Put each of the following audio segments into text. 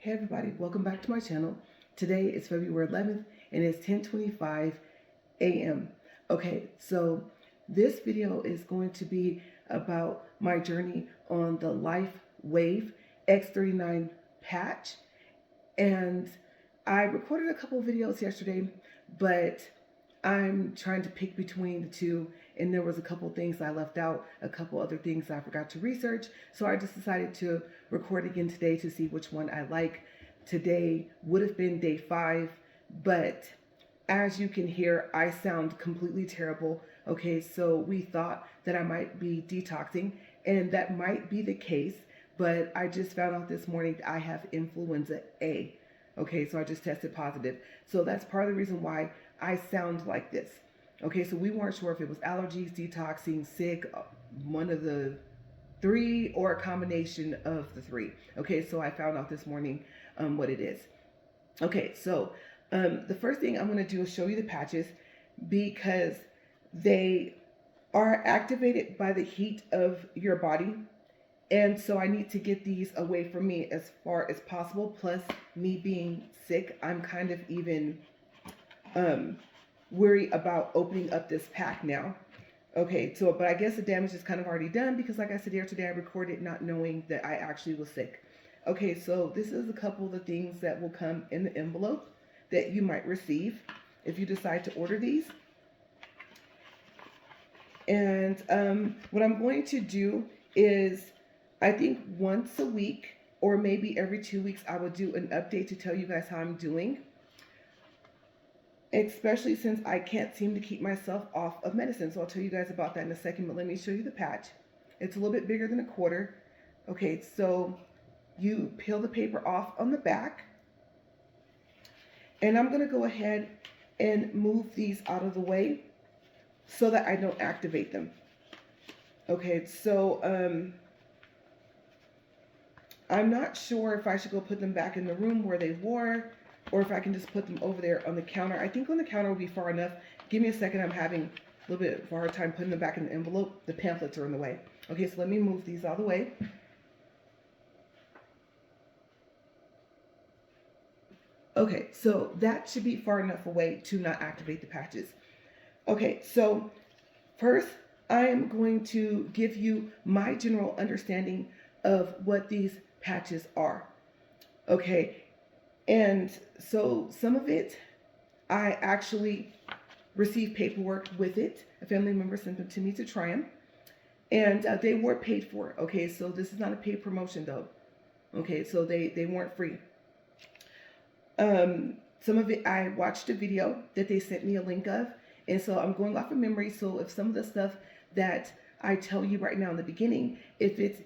Hey everybody, welcome back to my channel. Today is February 11th and it's 10:25 a.m. Okay, so this video is going to be about my journey on the LifeWave X39 patch. And I recorded a couple of videos yesterday, but I'm trying to pick between the two, and there was a couple things I left out, a couple other things I forgot to research, so I just decided to record again today to see which one I like. Today would have been day 5, but as you can hear, I sound completely terrible. Okay, so we thought that I might be detoxing, and that might be the case, but I just found out this morning that I have influenza A. Okay, so I just tested positive. So that's part of the reason why I sound like this. Okay, so we weren't sure if it was allergies, detoxing, sick, one of the three, or a combination of the three. Okay, so I found out this morning what it is. Okay, so the first thing I'm going to do is show you the patches because they are activated by the heat of your body. And so I need to get these away from me as far as possible. Plus, me being sick, I'm kind of even worried about opening up this pack now. Okay, so, but I guess the damage is kind of already done because like I said yesterday, I recorded not knowing that I actually was sick. Okay, so this is a couple of the things that will come in the envelope that you might receive if you decide to order these. And what I'm going to do is, I think once a week or maybe every 2 weeks, I will do an update to tell you guys how I'm doing. Especially since I can't seem to keep myself off of medicine. So I'll tell you guys about that in a second, but let me show you the patch. It's a little bit bigger than a quarter. Okay, so you peel the paper off on the back. And I'm gonna go ahead and move these out of the way so that I don't activate them. Okay, so I'm not sure if I should go put them back in the room where they were, or if I can just put them over there on the counter. I think on the counter will be far enough. Give me a second. I'm having a little bit of a hard time putting them back in the envelope. The pamphlets are in the way. Okay, so let me move these out of the way. Okay, so that should be far enough away to not activate the patches. Okay, so first, I am going to give you my general understanding of what these patches are. Okay, and so some of it, I actually received paperwork with it. A family member sent them to me to try them. And they were paid for. Okay, so this is not a paid promotion though. Okay, so they weren't free. Some of it, I watched a video that they sent me a link of. And so I'm going off of memory. So if some of the stuff that I tell you right now in the beginning, if it's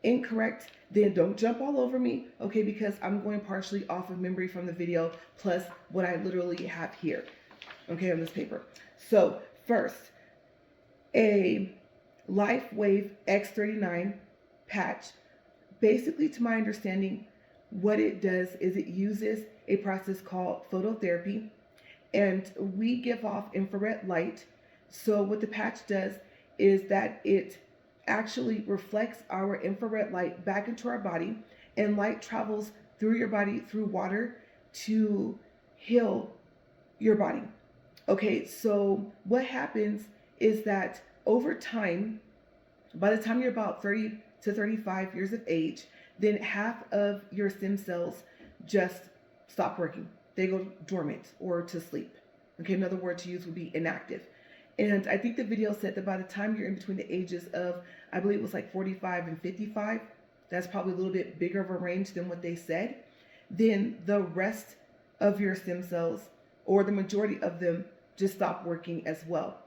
incorrect, then don't jump all over me, okay, because I'm going partially off of memory from the video plus what I literally have here, okay, on this paper. So first, a LifeWave X39 patch. Basically, to my understanding, what it does is it uses a process called phototherapy, and we give off infrared light. So what the patch does is that it actually reflects our infrared light back into our body, and light travels through your body through water to heal your body. Okay, so what happens is that over time, by the time you're about 30 to 35 years of age, then half of your stem cells just stop working. They go dormant or to sleep. Okay, another word to use would be inactive. And I think the video said that by the time you're in between the ages of, I believe it was like 45 and 55, that's probably a little bit bigger of a range than what they said, then the rest of your stem cells, or the majority of them, just stop working as well.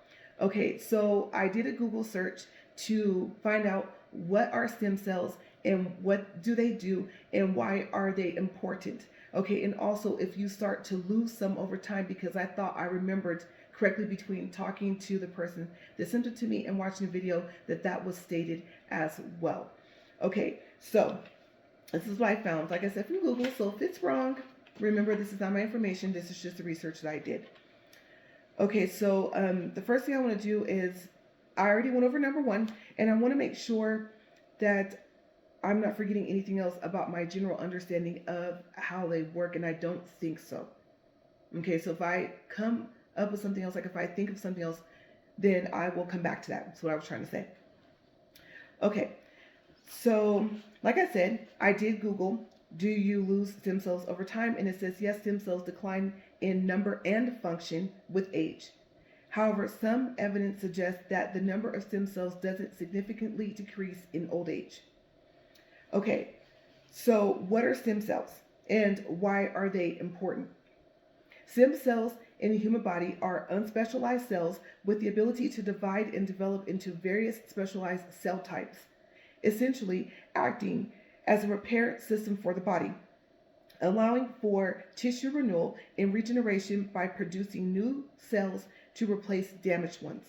Okay, so I did a Google search to find out what are stem cells and what do they do and why are they important. Okay, and also if you start to lose some over time, because I thought I remembered correctly between talking to the person that sent it to me and watching the video that was stated as well. Okay, so this is what I found, like I said, from Google. So if it's wrong, remember this is not my information. This is just the research that I did. Okay, so the first thing I want to do is, I already went over number 1, and I want to make sure that I'm not forgetting anything else about my general understanding of how they work, and I don't think so. Okay, so if I come up with something else, like if I think of something else, then I will come back to that. That's what I was trying to say. Okay, so like I said, I did Google, do you lose stem cells over time? And it says yes, stem cells decline in number and function with age. However, some evidence suggests that the number of stem cells doesn't significantly decrease in old age. Okay, so what are stem cells and why are they important? Stem cells in the human body are unspecialized cells with the ability to divide and develop into various specialized cell types, essentially acting as a repair system for the body, allowing for tissue renewal and regeneration by producing new cells to replace damaged ones.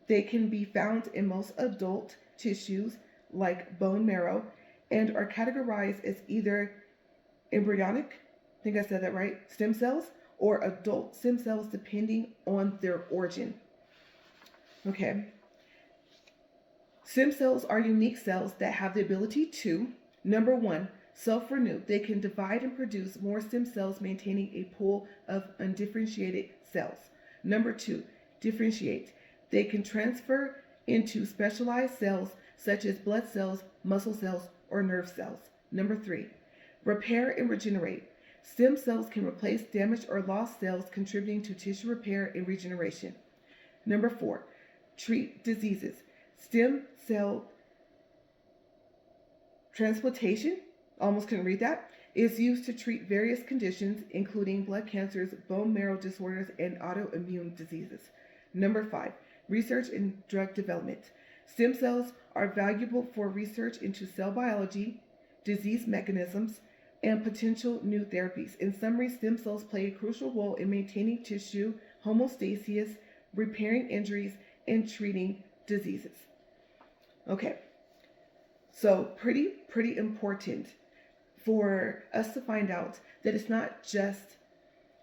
They can be found in most adult tissues like bone marrow and are categorized as either embryonic, I think I said that right, stem cells, or adult stem cells depending on their origin. Okay. Stem cells are unique cells that have the ability to, number one, self-renew. They can divide and produce more stem cells, maintaining a pool of undifferentiated cells. Number two, differentiate. They can transfer into specialized cells such as blood cells, muscle cells, or nerve cells. Number three, repair and regenerate. Stem cells can replace damaged or lost cells, contributing to tissue repair and regeneration. Number four, treat diseases. Stem cell transplantation, almost couldn't read that, is used to treat various conditions, including blood cancers, bone marrow disorders, and autoimmune diseases. Number five, research and drug development. Stem cells are valuable for research into cell biology, disease mechanisms, and potential new therapies. In summary, stem cells play a crucial role in maintaining tissue homeostasis, repairing injuries, and treating diseases. Okay, so pretty important for us to find out that it's not just,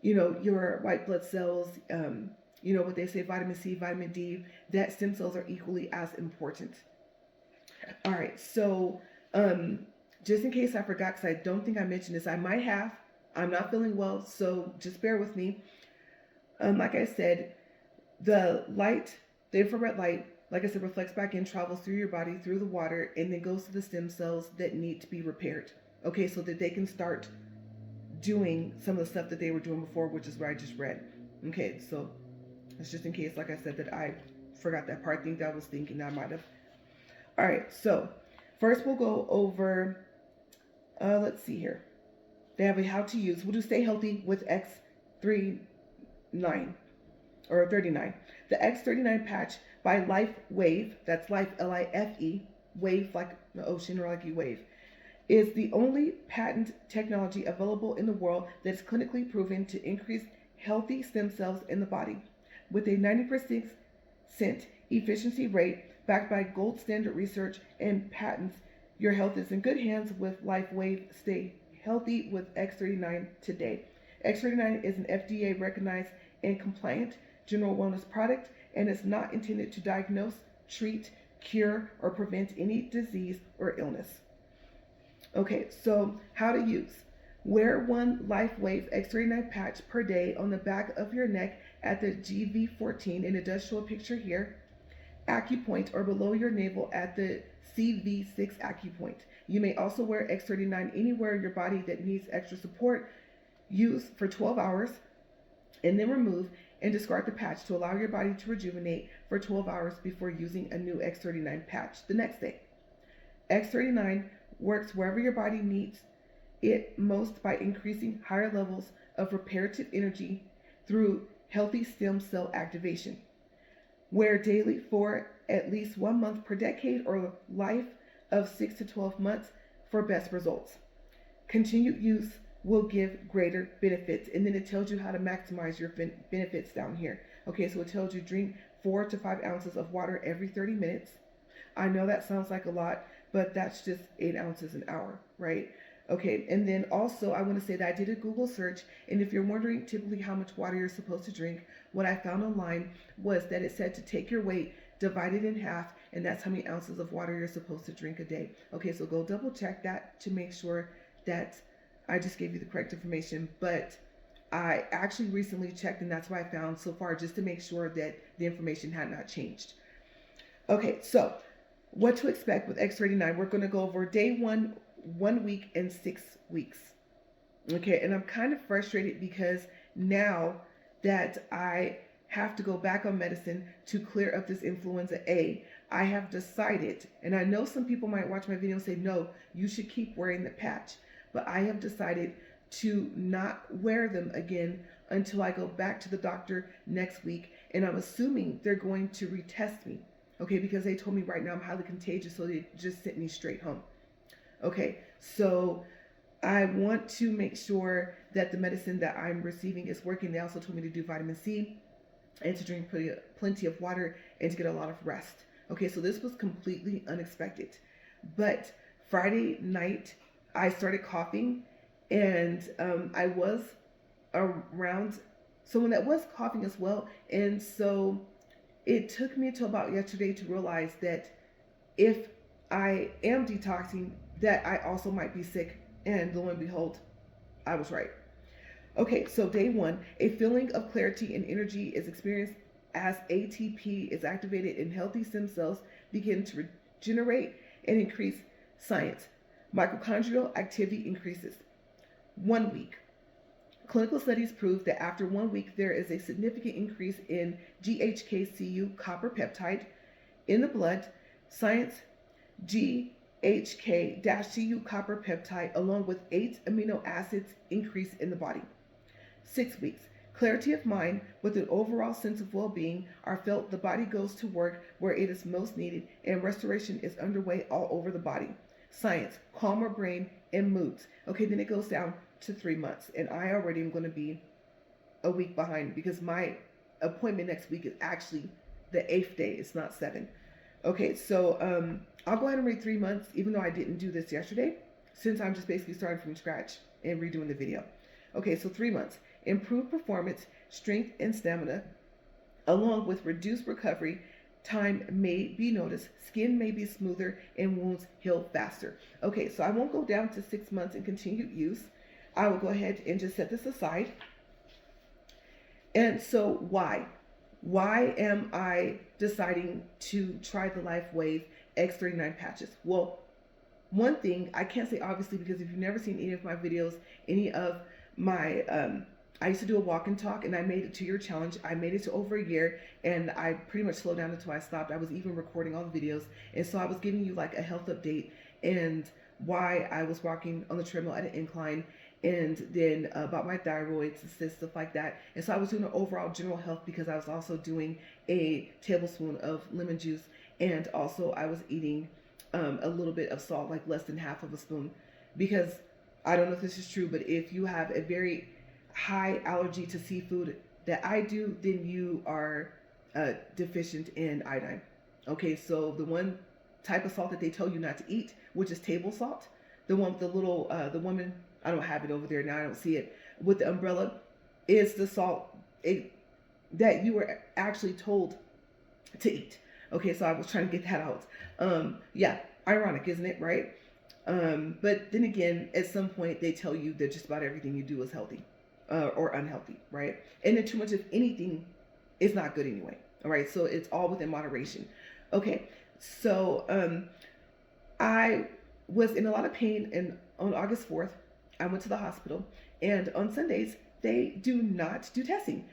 your white blood cells, what they say, vitamin C, vitamin D, that stem cells are equally as important. All right, so just in case I forgot, because I don't think I mentioned this, I might have. I'm not feeling well, so just bear with me. Like I said, the infrared light, like I said, reflects back in, travels through your body, through the water, and then goes to the stem cells that need to be repaired. Okay, so that they can start doing some of the stuff that they were doing before, which is what I just read. Okay, so it's just in case, like I said, that I forgot that part. I think I was thinking I might have. All right, so first we'll go over, let's see here. They have a how to use. We'll do Stay Healthy with X39 or 39. The X39 patch by LifeWave, that's Life, L-I-F-E, wave like the ocean or like you wave, is the only patent technology available in the world that is clinically proven to increase healthy stem cells in the body. With a 90% efficiency rate backed by gold standard research and patents, your health is in good hands with LifeWave. Stay healthy with X39 today. X39 is an FDA recognized and compliant general wellness product and is not intended to diagnose, treat, cure, or prevent any disease or illness. Okay, so how to use. Wear one LifeWave X39 patch per day on the back of your neck at the GV14, and it does show a picture here. Acupoint or below your navel at the CV6 acupoint. You may also wear X39 anywhere in your body that needs extra support. Use for 12 hours and then remove and discard the patch to allow your body to rejuvenate for 12 hours before using a new X39 patch the next day. X39 works wherever your body needs it most by increasing higher levels of reparative energy through healthy stem cell activation. Wear daily for at least 1 month per decade or life of 6 to 12 months for best results. Continued use will give greater benefits, and then it tells you how to maximize your benefits down here. Okay, so it tells you drink 4 to 5 ounces of water every 30 minutes. I know that sounds like a lot, but that's just 8 ounces an hour, right? Okay, and then also I want to say that I did a Google search, and if you're wondering typically how much water you're supposed to drink, what I found online was that it said to take your weight, divide it in half, and that's how many ounces of water you're supposed to drink a day. Okay, so go double check that to make sure that I just gave you the correct information. But I actually recently checked, and that's what I found so far, just to make sure that the information had not changed. Okay, so what to expect with X39. We're going to go over day 1 week, and 6 weeks. Okay, and I'm kind of frustrated because now that I have to go back on medicine to clear up this influenza A, I have decided, and I know some people might watch my video and say, no, you should keep wearing the patch, but I have decided to not wear them again until I go back to the doctor next week, and I'm assuming they're going to retest me, okay, because they told me right now I'm highly contagious, so they just sent me straight home. Okay, so I want to make sure that the medicine that I'm receiving is working. They also told me to do vitamin C and to drink plenty of water and to get a lot of rest. Okay, so this was completely unexpected. But Friday night, I started coughing, and I was around someone that was coughing as well. And so it took me until about yesterday to realize that if I am detoxing, that I also might be sick. And lo and behold, I was right. Okay, so day 1, a feeling of clarity and energy is experienced as ATP is activated and healthy stem cells begin to regenerate and increase science. Mitochondrial activity increases. 1 week. Clinical studies prove that after 1 week, there is a significant increase in GHK-Cu copper peptide in the blood. Science, GHK-Cu copper peptide, along with 8 amino acids, increase in the body. 6 weeks. Clarity of mind with an overall sense of well-being are felt. The body goes to work where it is most needed, and restoration is underway all over the body. Science, calmer brain and moods. Okay, then it goes down to 3 months, and I already am going to be a week behind because my appointment next week is actually the 8th day. It's not 7. Okay, so I'll go ahead and read 3 months, even though I didn't do this yesterday, since I'm just basically starting from scratch and redoing the video. Okay, so 3 months. Improved performance, strength, and stamina, along with reduced recovery time may be noticed. Skin may be smoother and wounds heal faster. Okay, so I won't go down to 6 months in continued use. I will go ahead and just set this aside. And so why? Why am I deciding to try the LifeWave X39 patches? Well, one thing, I can't say obviously because if you've never seen any of my videos, any of my, I used to do a walk and talk, and I made it to your challenge. I made it to over a year, and I pretty much slowed down until I stopped. I was even recording all the videos, and so I was giving you like a health update and why I was walking on the treadmill at an incline, and then about my thyroid, cysts, stuff like that. And so I was doing an overall general health because I was also doing a tablespoon of lemon juice, and also I was eating a little bit of salt, like less than half of a spoon, because I don't know if this is true, but if you have a very high allergy to seafood that I do, then you are deficient in iodine. Okay, so the one type of salt that they tell you not to eat, which is table salt, the one with the little, the woman, I don't have it over there now, I don't see it, with the umbrella, is the salt that you were actually told to eat. Okay, so I was trying to get that out. Yeah, ironic, isn't it, right? But then again, at some point they tell you that just about everything you do is healthy or unhealthy, right? And then too much of anything is not good anyway. All right, so it's all within moderation. Okay, so I was in a lot of pain, and on August 4th, I went to the hospital, and on Sundays, they do not do testing.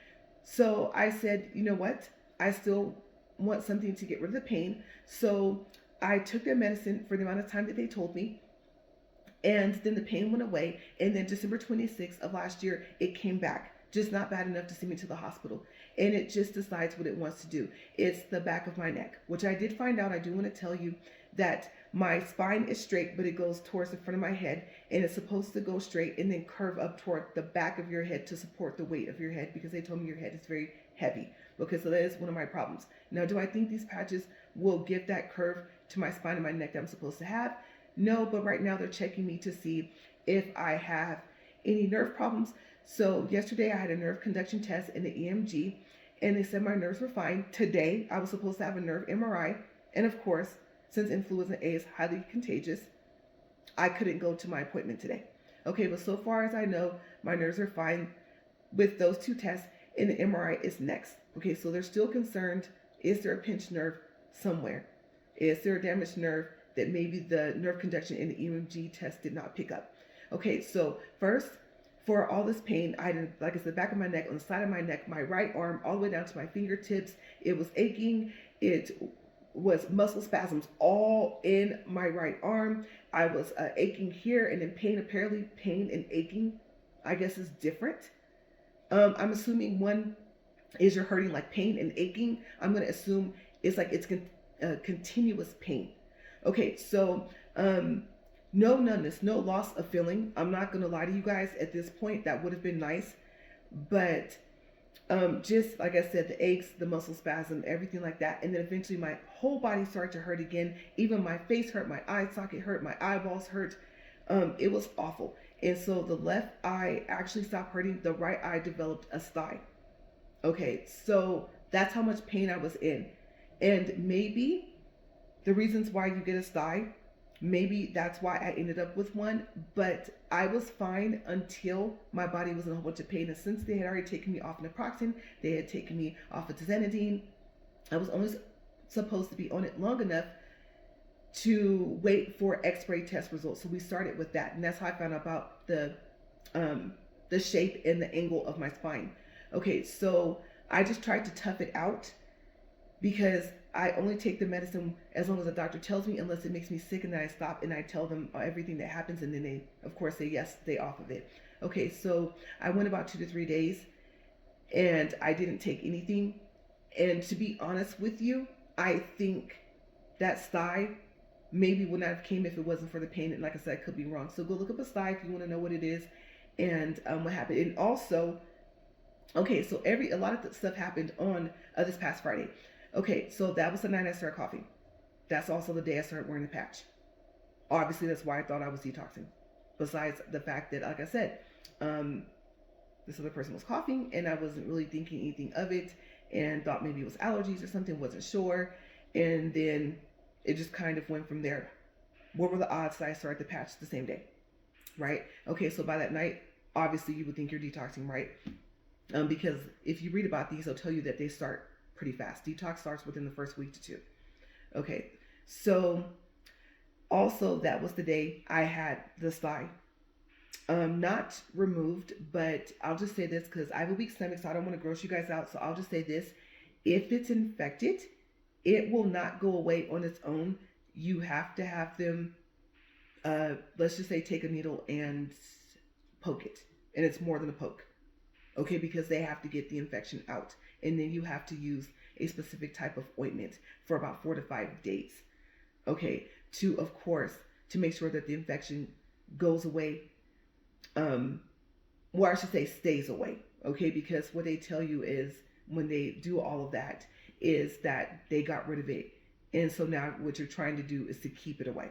So I said, you know what? I still want something to get rid of the pain. So I took their medicine for the amount of time that they told me, and then the pain went away. And then December 26th of last year, it came back, just not bad enough to send me to the hospital. And it just decides what it wants to do. It's the back of my neck, which I did find out. I do want to tell you that my spine is straight, but it goes towards the front of my head, and it's supposed to go straight and then curve up toward the back of your head to support the weight of your head, because they told me your head is very heavy. Okay, so that is one of my problems. Now, do I think these patches will give that curve to my spine and my neck that I'm supposed to have? No, but right now they're checking me to see if I have any nerve problems. So yesterday I had a nerve conduction test in the EMG, and they said my nerves were fine. Today I was supposed to have a nerve MRI, And of course, since influenza A is highly contagious, I couldn't go to my appointment today. Okay, but so far as I know, my nerves are fine with those two tests, and the MRI is next. Okay, so they're still concerned. Is there a pinched nerve somewhere? Is there a damaged nerve that maybe the nerve conduction in the EMG test did not pick up? Okay, so first, for all this pain, I had, like I said, the back of my neck, on the side of my neck, my right arm, all the way down to my fingertips. It was aching. It was muscle spasms all in my right arm. I was aching here and in pain. Apparently, pain and aching, I guess, is different. I'm assuming one is you're hurting like pain and aching. I'm going to assume it's like it's continuous pain. Okay, so no numbness, no loss of feeling. I'm not going to lie to you guys at this point. That would have been nice. But just like I said, the aches, the muscle spasm, everything like that. And then eventually my whole body started to hurt again. Even my face hurt, my eye socket hurt, my eyeballs hurt. It was awful. And so the left eye actually stopped hurting. The right eye developed a sty. Okay, so that's how much pain I was in. And maybe the reasons why you get a sty, maybe that's why I ended up with one. But I was fine until my body was in a whole bunch of pain. And since they had already taken me off naproxen, they had taken me off of tizanidine, I was only supposed to be on it long enough to wait for x-ray test results. So we started with that, and that's how I found out about the shape and the angle of my spine. Okay, so I just tried to tough it out because I only take the medicine as long as the doctor tells me, unless it makes me sick, and then I stop and I tell them everything that happens, and then they of course say yes, stay off of it. Okay, so I went about 2 to 3 days and I didn't take anything. And to be honest with you, I think that sty maybe would not have came if it wasn't for the pain. And like I said, I could be wrong. So go look up a sty if you want to know what it is and what happened. And also, okay, so a lot of stuff happened on this past Friday. Okay, so that was the night I started coughing. That's also the day I started wearing the patch. Obviously, that's why I thought I was detoxing. Besides the fact that, like I said, this other person was coughing and I wasn't really thinking anything of it and thought maybe it was allergies or something, wasn't sure. And then it just kind of went from there. What were the odds that I started the patch the same day, right? Okay, so by that night, obviously you would think you're detoxing, right? Because if you read about these, they'll tell you that they start pretty fast. Detox starts within the first week to 2. Okay, so also that was the day I had the sty. Not removed, but I'll just say this because I have a weak stomach, so I don't want to gross you guys out. So I'll just say this. If it's infected, it will not go away on its own. You have to have them, let's just say, take a needle and poke it. And it's more than a poke. Okay, because they have to get the infection out. And then you have to use a specific type of ointment for about 4 to 5 days. Okay, of course, to make sure that the infection goes away. Or I should say stays away. Okay, because what they tell you is when they do all of that is that they got rid of it. And so now what you're trying to do is to keep it away.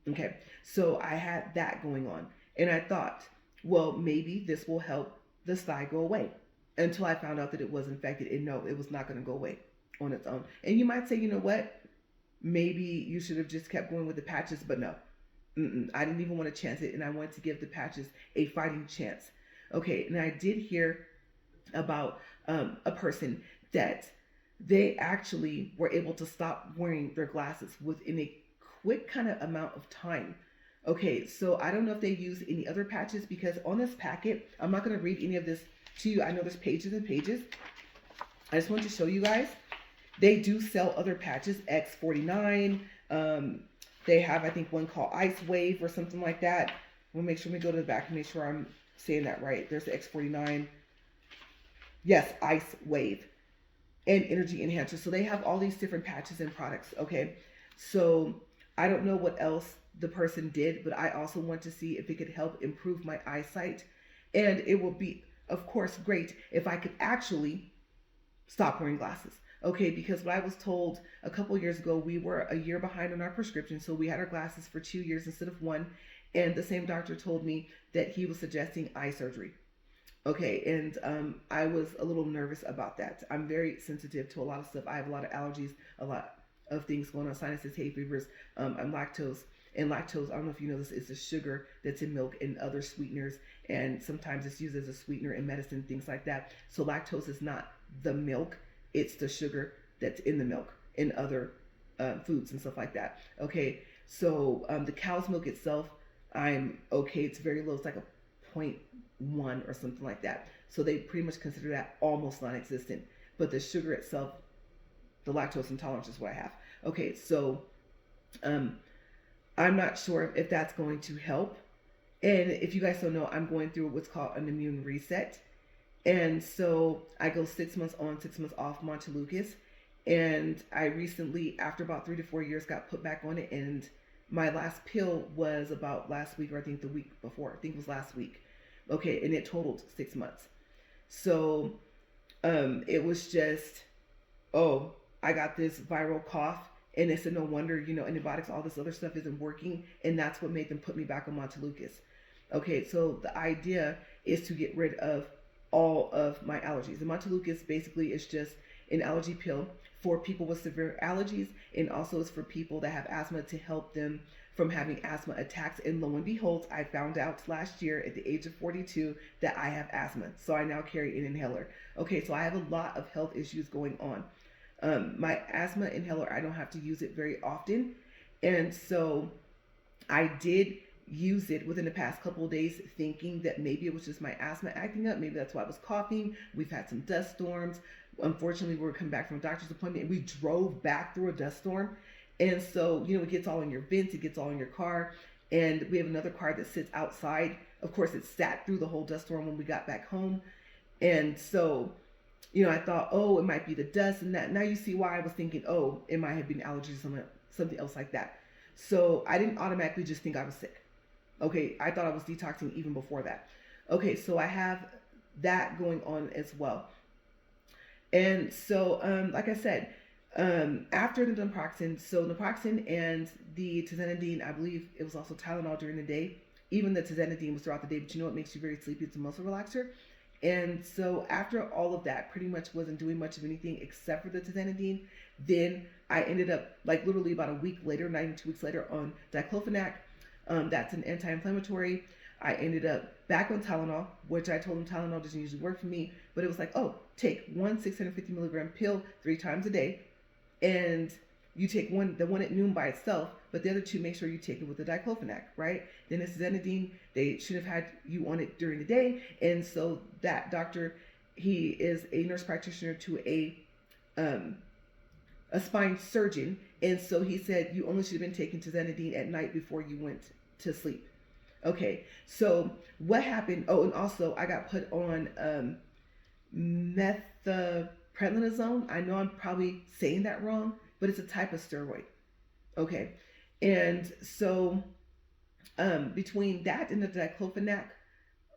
Okay, so I had that going on. And I thought, well, maybe this will help the sty go away, until I found out that it was infected. And no, it was not going to go away on its own. And you might say, you know what? Maybe you should have just kept going with the patches, but no. I didn't even want to chance it, and I wanted to give the patches a fighting chance. Okay, and I did hear about a person that they actually were able to stop wearing their glasses within a quick kind of amount of time. Okay, so I don't know if they use any other patches, because on this packet, I'm not going to read any of this to you. I know there's pages and pages. I just want to show you guys. They do sell other patches, X39. They have, I think, one called LifeWave or something like that. We'll make sure we go to the back and make sure I'm saying that right. There's the X39. Yes, LifeWave. And Energy Enhancer. So they have all these different patches and products, okay? So I don't know what else the person did, but I also want to see if it could help improve my eyesight. And it will be, of course, great if I could actually stop wearing glasses. Okay, because what I was told a couple years ago, we were a year behind on our prescription, so we had our glasses for 2 years instead of 1, and the same doctor told me that he was suggesting eye surgery. Okay, and I was a little nervous about that. I'm very sensitive to a lot of stuff. I have a lot of allergies, a lot. of things going on, sinuses, hay fevers. I'm lactose. And lactose, I don't know if you know this, is the sugar that's in milk and other sweeteners. And sometimes it's used as a sweetener in medicine, things like that. So lactose is not the milk, it's the sugar that's in the milk and other foods and stuff like that. Okay, so the cow's milk itself, I'm okay. It's very low. It's like a 0.1 or something like that. So they pretty much consider that almost non-existent. But the sugar itself, the lactose intolerance is what I have. Okay, so I'm not sure if that's going to help. And if you guys don't know, I'm going through what's called an immune reset. And so I go 6 months on, 6 months off Montelukis. And I recently, after about 3 to 4 years, got put back on it. And my last pill was about last week, or I think the week before. I think it was last week. Okay, and it totaled 6 months. So it was just, oh, I got this viral cough. And they said, no wonder, antibiotics, all this other stuff isn't working. And that's what made them put me back on Montelukis. Okay, so the idea is to get rid of all of my allergies. The Montelukis basically is just an allergy pill for people with severe allergies, and also it's for people that have asthma to help them from having asthma attacks. And lo and behold, I found out last year at the age of 42 that I have asthma. So I now carry an inhaler. Okay, so I have a lot of health issues going on. My asthma inhaler, I don't have to use it very often. And so I did use it within the past couple of days, thinking that maybe it was just my asthma acting up. Maybe that's why I was coughing. We've had some dust storms. Unfortunately, we were coming back from a doctor's appointment and we drove back through a dust storm. And so, it gets all in your vents, it gets all in your car. And we have another car that sits outside. Of course, it sat through the whole dust storm when we got back home. And so, I thought, oh, it might be the dust and that. Now you see why I was thinking, oh, it might have been allergies or something else like that. So I didn't automatically just think I was sick. Okay, I thought I was detoxing even before that. Okay, so I have that going on as well. And so, like I said, after the naproxen, so naproxen and the tizanidine, I believe it was also Tylenol during the day. Even the tizanidine was throughout the day, but it makes you very sleepy. It's a muscle relaxer. And so after all of that, pretty much wasn't doing much of anything except for the tizanidine. Then I ended up, like literally about a week later, not even 2 weeks later, on diclofenac. That's an anti-inflammatory. I ended up back on Tylenol, which I told them Tylenol doesn't usually work for me. But it was like, oh, take one 650 milligram pill 3 times a day. And you take the one at noon by itself, but the other 2, make sure you take it with the diclofenac, right? Then the tizanidine, they should have had you on it during the day. And so that doctor, he is a nurse practitioner to a spine surgeon. And so he said you only should have been taking tizanidine at night before you went to sleep. Okay, so what happened? Oh, and also I got put on methylprednisolone. I know I'm probably saying that wrong, but it's a type of steroid. Okay, and so between that and the diclofenac,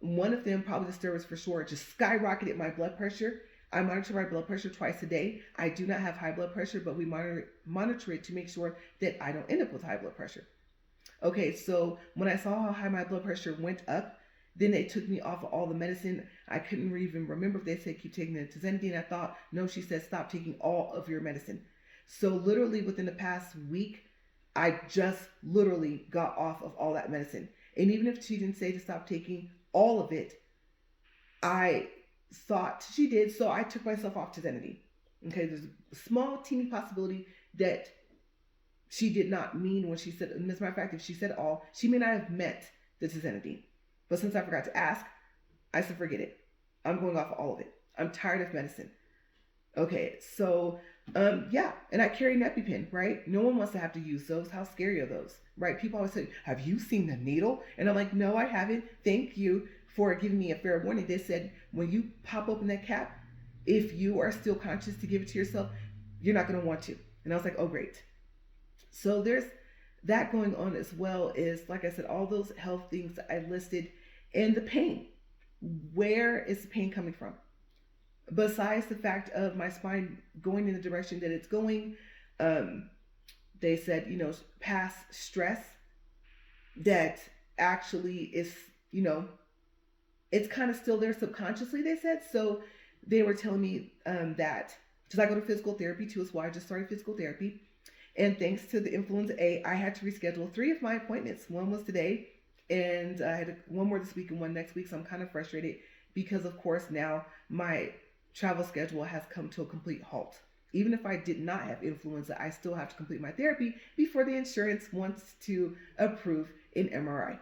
one of them, probably the steroids for sure, just skyrocketed my blood pressure. I monitor my blood pressure twice a day. I do not have high blood pressure, but we monitor it to make sure that I don't end up with high blood pressure. Okay, so when I saw how high my blood pressure went up, then they took me off of all the medicine. I couldn't even remember if they said keep taking the tizanidine. I thought, no, she said stop taking all of your medicine. So literally within the past week, I just literally got off of all that medicine. And even if she didn't say to stop taking all of it, I thought she did. So I took myself off tizanidine. Okay, there's a small teeny possibility that she did not mean when she said, and as a matter of fact, if she said all, she may not have meant the tizanidine. But since I forgot to ask, I said, forget it. I'm going off all of it. I'm tired of medicine. Okay, so, yeah, and I carry an EpiPen, right? No one wants to have to use those. How scary are those, right? People always say, have you seen the needle? And I'm like, no, I haven't. Thank you for giving me a fair warning. They said, when you pop open that cap, if you are still conscious to give it to yourself, you're not going to want to. And I was like, oh, great. So there's that going on as well, is, like I said, all those health things that I listed. And the pain, where is the pain coming from? Besides the fact of my spine going in the direction that it's going, they said, past stress that actually is, it's kind of still there subconsciously, they said. So they were telling me that, because I go to physical therapy too, is why I just started physical therapy. And thanks to the influenza A, I had to reschedule 3 of my appointments. One was today, and I had one more this week and one next week. So I'm kind of frustrated because, of course, now my travel schedule has come to a complete halt. Even if I did not have influenza, I still have to complete my therapy before the insurance wants to approve an MRI.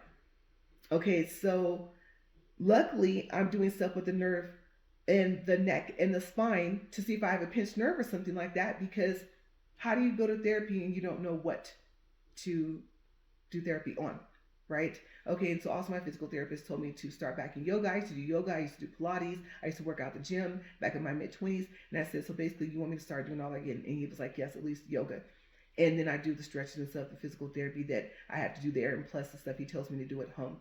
Okay, so luckily I'm doing stuff with the nerve and the neck and the spine to see if I have a pinched nerve or something like that, because how do you go to therapy and you don't know what to do therapy on, right? Okay, and so also my physical therapist told me to start back in yoga. I used to do yoga, I used to do Pilates, I used to work out at the gym back in my mid-20s. And I said, so basically you want me to start doing all that again? And he was like, yes, at least yoga. And then I do the stretches and stuff, the physical therapy that I have to do there, and plus the stuff he tells me to do at home.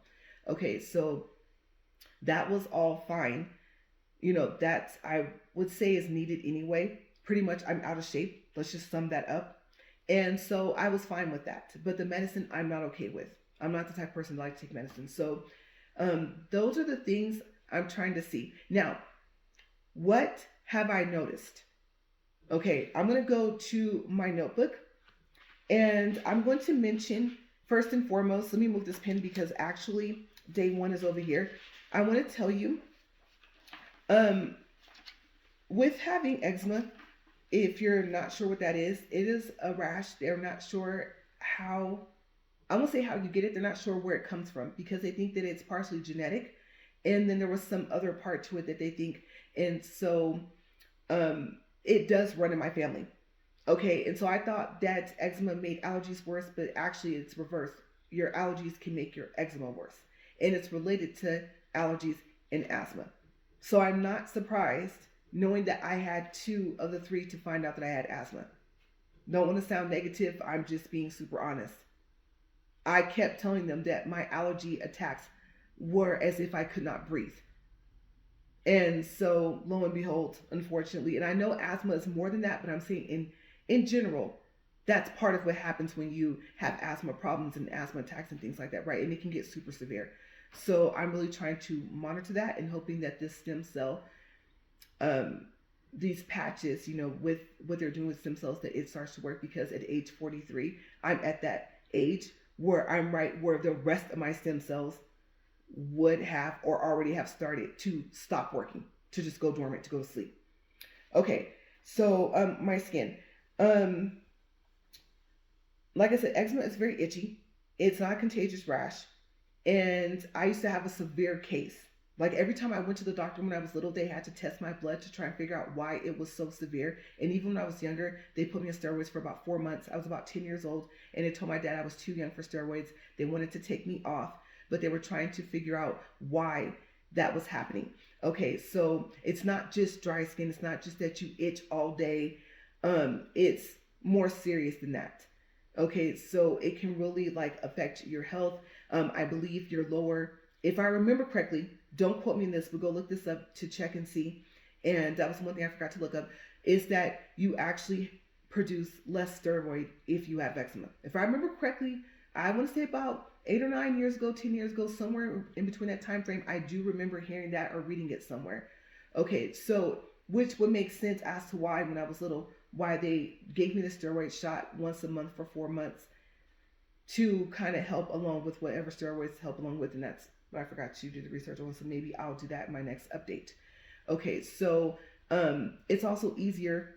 Okay, so that was all fine. That I would say is needed anyway. Pretty much I'm out of shape. Let's just sum that up. And so I was fine with that. But the medicine I'm not okay with. I'm not the type of person that likes to take medicine. So those are the things I'm trying to see. Now, what have I noticed? Okay, I'm going to go to my notebook, and I'm going to mention, first and foremost, let me move this pen because actually day one is over here. I want to tell you, with having eczema, if you're not sure what that is, it is a rash. They're not sure how, I won't say how you get it. They're not sure where it comes from because they think that it's partially genetic. And then there was some other part to it that they think. And so it does run in my family. Okay, and so I thought that eczema made allergies worse, but actually it's reversed. Your allergies can make your eczema worse. And it's related to allergies and asthma. So I'm not surprised knowing that I had 2 of the 3 to find out that I had asthma. Don't want to sound negative. I'm just being super honest. I kept telling them that my allergy attacks were as if I could not breathe. And so lo and behold, unfortunately, and I know asthma is more than that, but I'm saying in general, that's part of what happens when you have asthma problems and asthma attacks and things like that, right? And it can get super severe. So I'm really trying to monitor that and hoping that this stem cell, these patches, with what they're doing with stem cells, that it starts to work, because at age 43, I'm at that age where I'm right where the rest of my stem cells would have or already have started to stop working, to just go dormant, to go to sleep. Okay, so my skin. Like I said, eczema is very itchy. It's not a contagious rash. And I used to have a severe case. Like every time I went to the doctor when I was little, they had to test my blood to try and figure out why it was so severe. And even when I was younger, they put me on steroids for about 4 months. I was about 10 years old, and they told my dad I was too young for steroids. They wanted to take me off, but they were trying to figure out why that was happening. Okay, so it's not just dry skin. It's not just that you itch all day. It's more serious than that. Okay, so it can really affect your health. I believe your lower, if I remember correctly, don't quote me on this, but go look this up to check and see. And that was one thing I forgot to look up, is that you actually produce less steroid if you have eczema. If I remember correctly, I want to say about 8 or 9 years ago, 10 years ago, somewhere in between that time frame, I do remember hearing that or reading it somewhere. Okay, so which would make sense as to why, when I was little, why they gave me the steroid shot once a month for 4 months to kind of help along with whatever steroids help along with. And that's what I forgot to do the research on, so maybe I'll do that in my next update. Okay, so it's also easier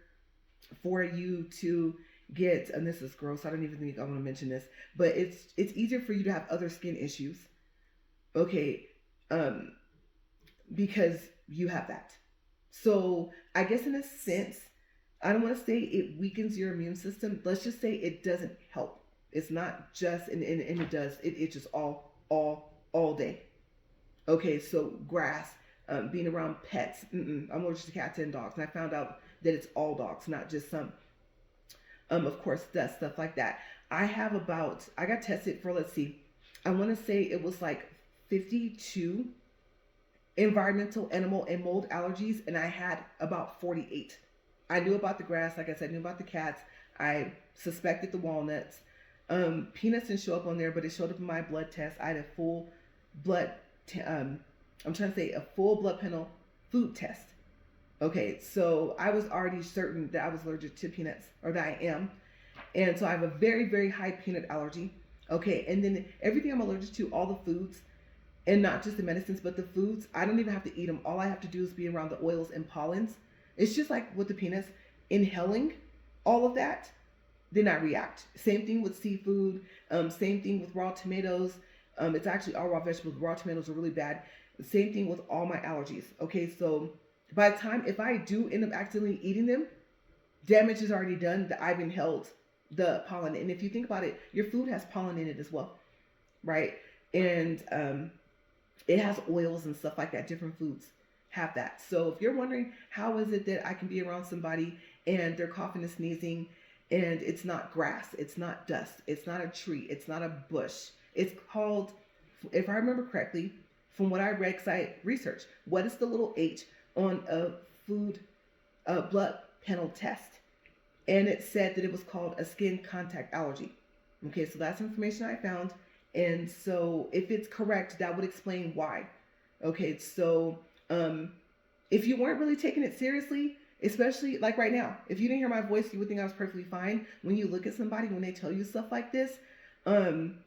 for you to get, and this is gross, I don't even think I want to mention this, but it's easier for you to have other skin issues, okay, because you have that. So I guess in a sense, I don't want to say it weakens your immune system. Let's just say it doesn't help. It's not just, and it does, it itches all day. Okay, so grass, being around pets, I'm allergic to cats and dogs, and I found out that it's all dogs, not just some. Of course, dust, stuff like that. I got tested for, let's see, I want to say it was 52 environmental, animal, and mold allergies, and I had about 48. I knew about the grass, like I said, I knew about the cats. I suspected the walnuts. Peanuts didn't show up on there, but it showed up in my blood test. I had a full blood, a full blood panel food test. Okay, so I was already certain that I was allergic to peanuts, or that I am. And so I have a very, very high peanut allergy. Okay, and then everything I'm allergic to, all the foods, and not just the medicines, but the foods, I don't even have to eat them. All I have to do is be around the oils and pollens. It's just like with the peanuts, inhaling all of that, then I react. Same thing with seafood. Same thing with raw tomatoes. It's actually all raw vegetables. Raw tomatoes are really bad. Same thing with all my allergies. Okay, so by the time if I do end up accidentally eating them, damage is already done. That I've inhaled the pollen, and if you think about it, your food has pollen in it as well, right? And it has oils and stuff like that. Different foods have that. So if you're wondering how is it that I can be around somebody and they're coughing and sneezing, and it's not grass, it's not dust, it's not a tree, it's not a bush. It's called, if I remember correctly, from what I read, because I researched, what is the little H on a food blood panel test? And it said that it was called a skin contact allergy. Okay, so that's information I found. And so if it's correct, that would explain why. Okay, so if you weren't really taking it seriously, especially like right now, if you didn't hear my voice, you would think I was perfectly fine. When you look at somebody, when they tell you stuff like this,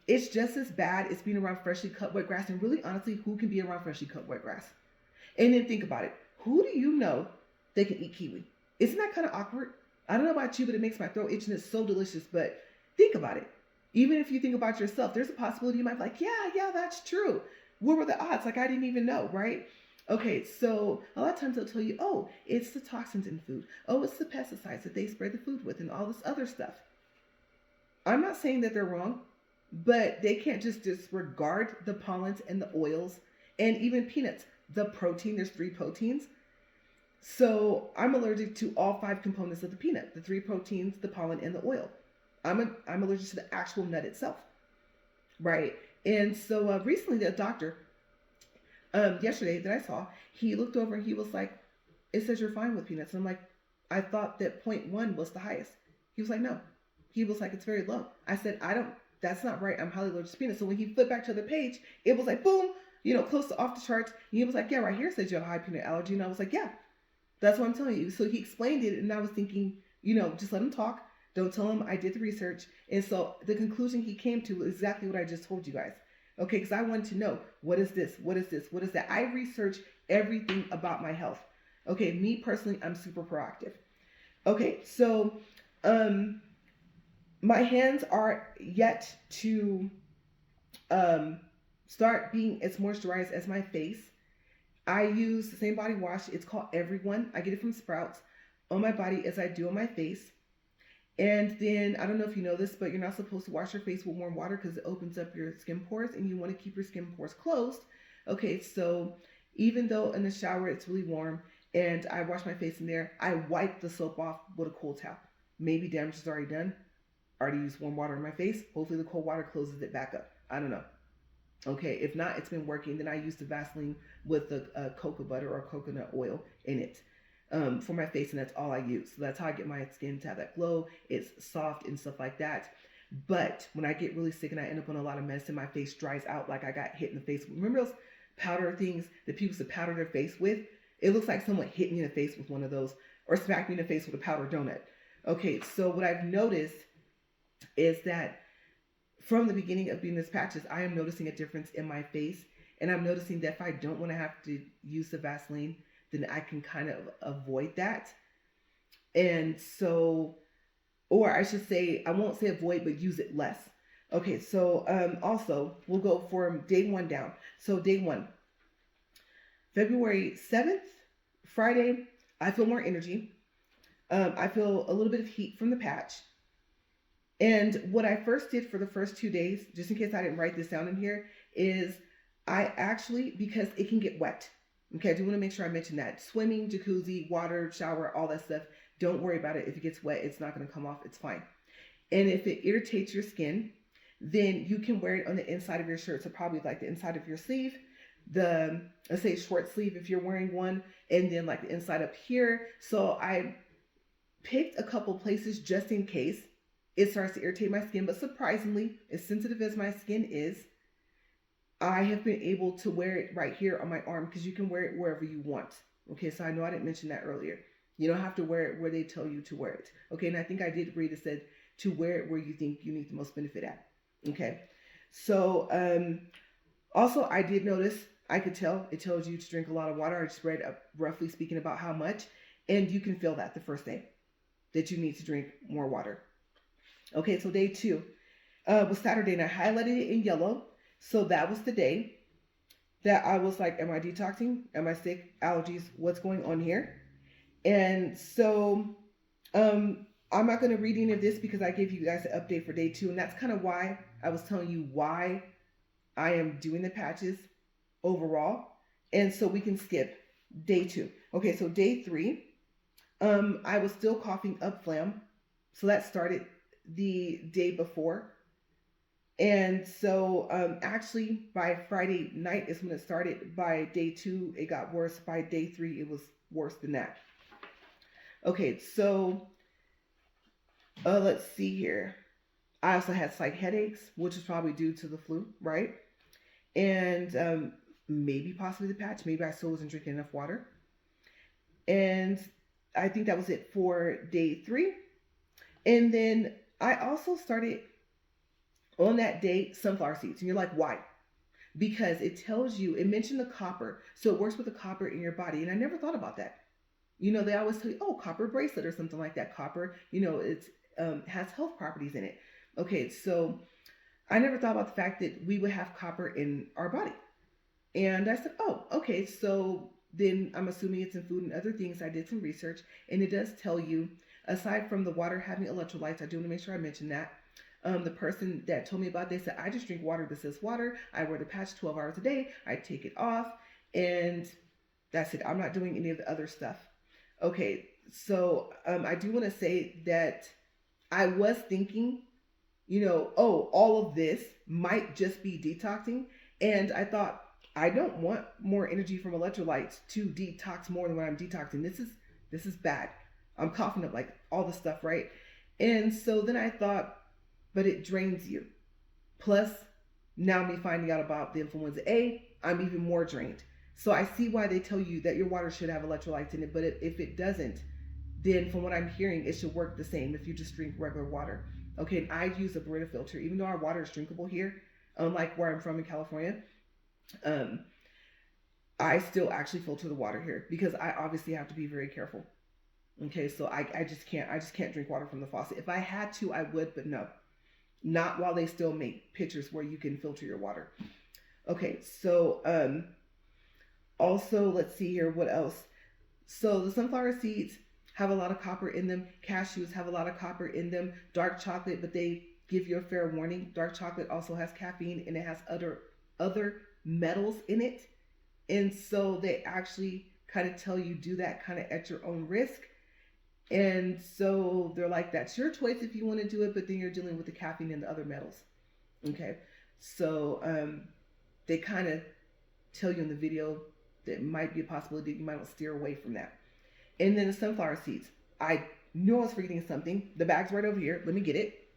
it's just as bad as being around freshly cut wet grass. And really, honestly, who can be around freshly cut wet grass? And then think about it. Who do you know that can eat kiwi? Isn't that kind of awkward? I don't know about you, but it makes my throat itch and it's so delicious. But think about it. Even if you think about yourself, there's a possibility you might be like, yeah, that's true. What were the odds? Like, I didn't even know, right? Okay, so a lot of times they'll tell you, oh, it's the toxins in food. Oh, it's the pesticides that they spray the food with and all this other stuff. I'm not saying that they're wrong, but they can't just disregard the pollens and the oils and even peanuts. The protein, there's 3 proteins. So I'm allergic to all 5 components of the peanut, the 3 proteins, the pollen, and the oil. I'm allergic to the actual nut itself, right? And so recently the doctor, yesterday that I saw, he looked over and he was like, it says you're fine with peanuts. And I'm like, I thought that 0.1 was the highest. He was like, no. He was like, it's very low. I said, that's not right. I'm highly allergic to peanuts. So when he flipped back to the page, it was like, boom, close to off the charts. And he was like, yeah, right here says you have a high peanut allergy. And I was like, yeah, that's what I'm telling you. So he explained it. And I was thinking, just let him talk. Don't tell him I did the research. And so the conclusion he came to was exactly what I just told you guys. Okay, because I wanted to know, what is this? What is this? What is that? I research everything about my health. Okay, me personally, I'm super proactive. Okay, so my hands are yet to start being as moisturized as my face. I use the same body wash. It's called Everyone. I get it from Sprouts on my body as I do on my face. And then, I don't know if you know this, but you're not supposed to wash your face with warm water because it opens up your skin pores and you want to keep your skin pores closed. Okay, so even though in the shower it's really warm and I wash my face in there, I wipe the soap off with a cold towel. Maybe damage is already done. I already used warm water on my face. Hopefully the cold water closes it back up. I don't know. Okay, if not, it's been working. Then I use the Vaseline with the cocoa butter or coconut oil in it. For my face, and that's all I use. So that's how I get my skin to have that glow. It's soft and stuff like that. But when I get really sick and I end up on a lot of medicine, my face dries out like I got hit in the face. Remember those powder things that people used to powder their face with? It looks like someone hit me in the face with one of those or smacked me in the face with a powder donut. Okay, so what I've noticed is that from the beginning of being this patches, I am noticing a difference in my face. And I'm noticing that if I don't want to have to use the Vaseline, then I can kind of avoid that. And so, or I should say, I won't say avoid, but use it less. Okay, so also, we'll go from day 1 down. So day 1, February 7th, Friday, I feel more energy. I feel a little bit of heat from the patch. And what I first did for the first 2 days, just in case I didn't write this down in here, is I actually, because it can get wet. Okay, I do want to make sure I mention that. Swimming, jacuzzi, water, shower, all that stuff. Don't worry about it. If it gets wet, it's not going to come off. It's fine. And if it irritates your skin, then you can wear it on the inside of your shirt. So probably like the inside of your sleeve, let's say short sleeve if you're wearing one, and then like the inside up here. So I picked a couple places just in case it starts to irritate my skin. But surprisingly, as sensitive as my skin is, I have been able to wear it right here on my arm because you can wear it wherever you want. Okay, so I know I didn't mention that earlier. You don't have to wear it where they tell you to wear it. Okay, and I think I did read it said to where you think you need the most benefit at. Okay. So also I did notice, I could tell it tells you to drink a lot of water. I just read roughly speaking about how much, and you can feel that the first day that you need to drink more water. Okay, so day 2 was Saturday, and I highlighted it in yellow. So that was the day that I was like, am I detoxing? Am I sick? Allergies? What's going on here? And so I'm not going to read any of this because I gave you guys an update for day 2. And that's kind of why I was telling you why I am doing the patches overall. And so we can skip day 2. Okay, so day 3, I was still coughing up phlegm. So that started the day before. And so actually by Friday night is when it started. By day 2, it got worse. By day 3, it was worse than that. Okay, so let's see here. I also had slight headaches, which is probably due to the flu, right? And maybe possibly the patch. Maybe I still wasn't drinking enough water. And I think that was it for day 3. And then I also started on that day sunflower seeds. And you're like, why? Because it tells you, it mentioned the copper. So it works with the copper in your body. And I never thought about that. You know, they always tell you, oh, copper bracelet or something like that. Copper, you know, it's has health properties in it. Okay, so I never thought about the fact that we would have copper in our body. And I said, oh, okay, so then I'm assuming it's in food and other things. I did some research, and it does tell you, aside from the water having electrolytes, I do want to make sure I mention that. The person that told me about this said, I just drink water that says water. I wear the patch 12 hours a day. I take it off, and that's it. I'm not doing any of the other stuff. Okay, so I do want to say that I was thinking, you know, oh, all of this might just be detoxing. And I thought, I don't want more energy from electrolytes to detox more than what I'm detoxing. This is bad. I'm coughing up like all the stuff, right? And so then I thought, but it drains you. Plus, now me finding out about the influenza A, I'm even more drained. So I see why they tell you that your water should have electrolytes in it, but if it doesn't, then from what I'm hearing, it should work the same if you just drink regular water. Okay, and I use a Brita filter. Even though our water is drinkable here, unlike where I'm from in California, I still actually filter the water here because I obviously have to be very careful. Okay, so I just can't drink water from the faucet. If I had to, I would, but no. Not while they still make pitchers where you can filter your water. Okay, so also let's see here, what else? So the sunflower seeds have a lot of copper in them. Cashews have a lot of copper in them. Dark chocolate, but they give you a fair warning. Dark chocolate also has caffeine, and it has other metals in it. And so they actually kind of tell you do that kind of at your own risk. And so they're like, that's your choice if you want to do it, but then you're dealing with the caffeine and the other metals. Okay. So they kind of tell you in the video that it might be a possibility that you might want to steer away from that. And then the sunflower seeds. I knew I was forgetting something. The bag's right over here. Let me get it.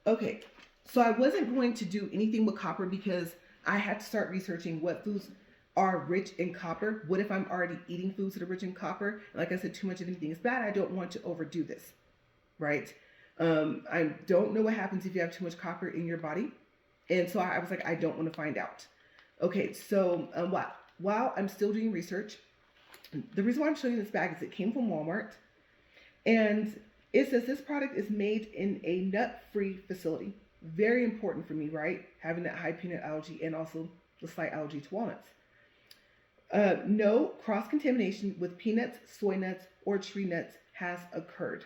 Okay. So I wasn't going to do anything with copper because I had to start researching what foods are rich in copper. What if I'm already eating foods that are rich in copper? Like I said, too much of anything is bad. I don't want to overdo this, right? I don't know what happens if you have too much copper in your body. And so I was like, I don't want to find out. Okay, so while I'm still doing research, the reason why I'm showing you this bag is it came from Walmart. And it says this product is made in a nut-free facility. Very important for me, right? Having that high peanut allergy and also the slight allergy to walnuts. No cross-contamination with peanuts, soy nuts, or tree nuts has occurred.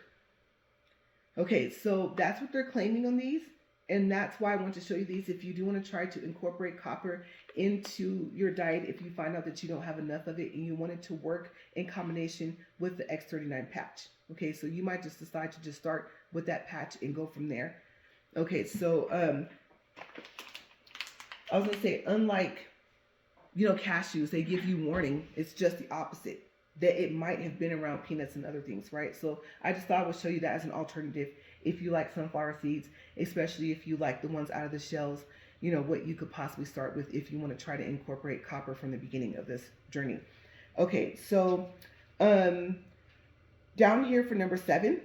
Okay, so that's what they're claiming on these. And that's why I want to show you these. If you do want to try to incorporate copper into your diet, if you find out that you don't have enough of it and you want it to work in combination with the X39 patch. Okay, so you might just decide to just start with that patch and go from there. Okay, so I was going to say, unlike, cashews, they give you warning. It's just the opposite, that it might have been around peanuts and other things, right? So I just thought I would show you that as an alternative if you like sunflower seeds, especially if you like the ones out of the shells, what you could possibly start with if you want to try to incorporate copper from the beginning of this journey. Okay, so day Down here for number 7,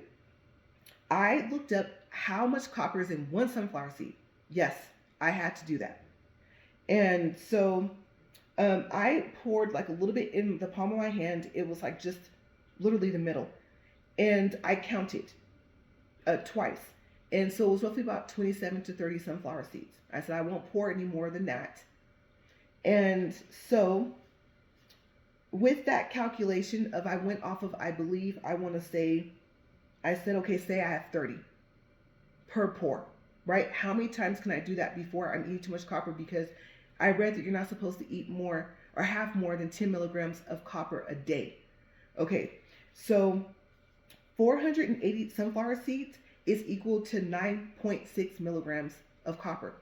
I looked up how much copper is in one sunflower seed. Yes, I had to do that. And so I poured like a little bit in the palm of my hand. It was like just literally the middle. And I counted twice. And so it was roughly about 27 to 30 sunflower seeds. I said, I won't pour any more than that. And so with that calculation of, I went off of, I believe, I want to say, I said, okay, say I have 30 per pour, right? How many times can I do that before I'm eating too much copper? Because I read that you're not supposed to eat more or have more than 10 milligrams of copper a day. Okay, so 480 sunflower seeds is equal to 9.6 milligrams of copper.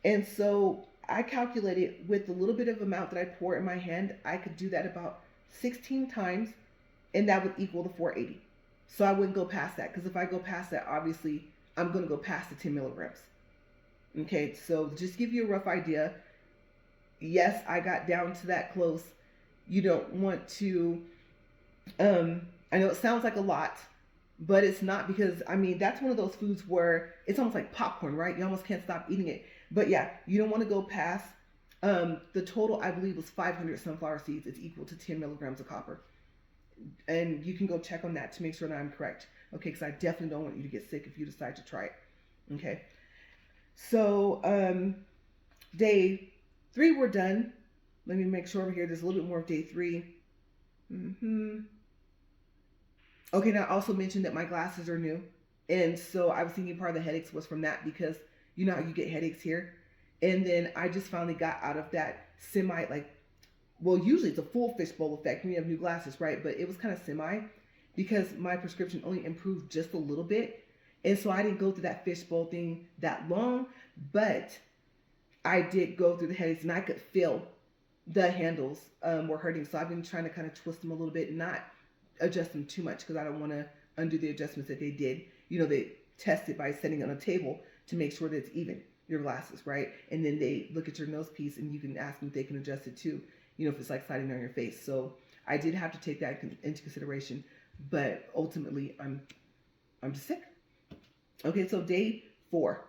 And so I calculated with the little bit of amount that I pour in my hand, I could do that about 16 times, and that would equal the 480. So I wouldn't go past that, because if I go past that, obviously I'm going to go past the 10 milligrams. Okay, so just give you a rough idea. Yes, I got down to that close. You don't want to, I know it sounds like a lot, but it's not, because I mean, that's one of those foods where it's almost like popcorn, right? You almost can't stop eating it. But yeah, you don't want to go past, the total I believe was 500 sunflower seeds. It's equal to 10 milligrams of copper. And you can go check on that to make sure that I'm correct. Okay, because I definitely don't want you to get sick if you decide to try it. Okay. So day 3 we're done. Let me make sure over here there's a little bit more of day 3. Okay, now I also mentioned that my glasses are new. And so I was thinking part of the headaches was from that, because you know how you get headaches here. And then I just finally got out of that semi, like, well, usually it's a full fishbowl effect when you have new glasses, right? But it was kind of semi, because my prescription only improved just a little bit. And so I didn't go through that fishbowl thing that long, but I did go through the headaches, and I could feel the handles were hurting. So I've been trying to kind of twist them a little bit and not adjust them too much, because I don't want to undo the adjustments that they did. You know, they test it by setting it on a table to make sure that it's even, your glasses, right? And then they look at your nose piece, and you can ask them if they can adjust it too, you know, if it's like sliding on your face. So I did have to take that into consideration, but ultimately I'm just sick. Okay, so day 4.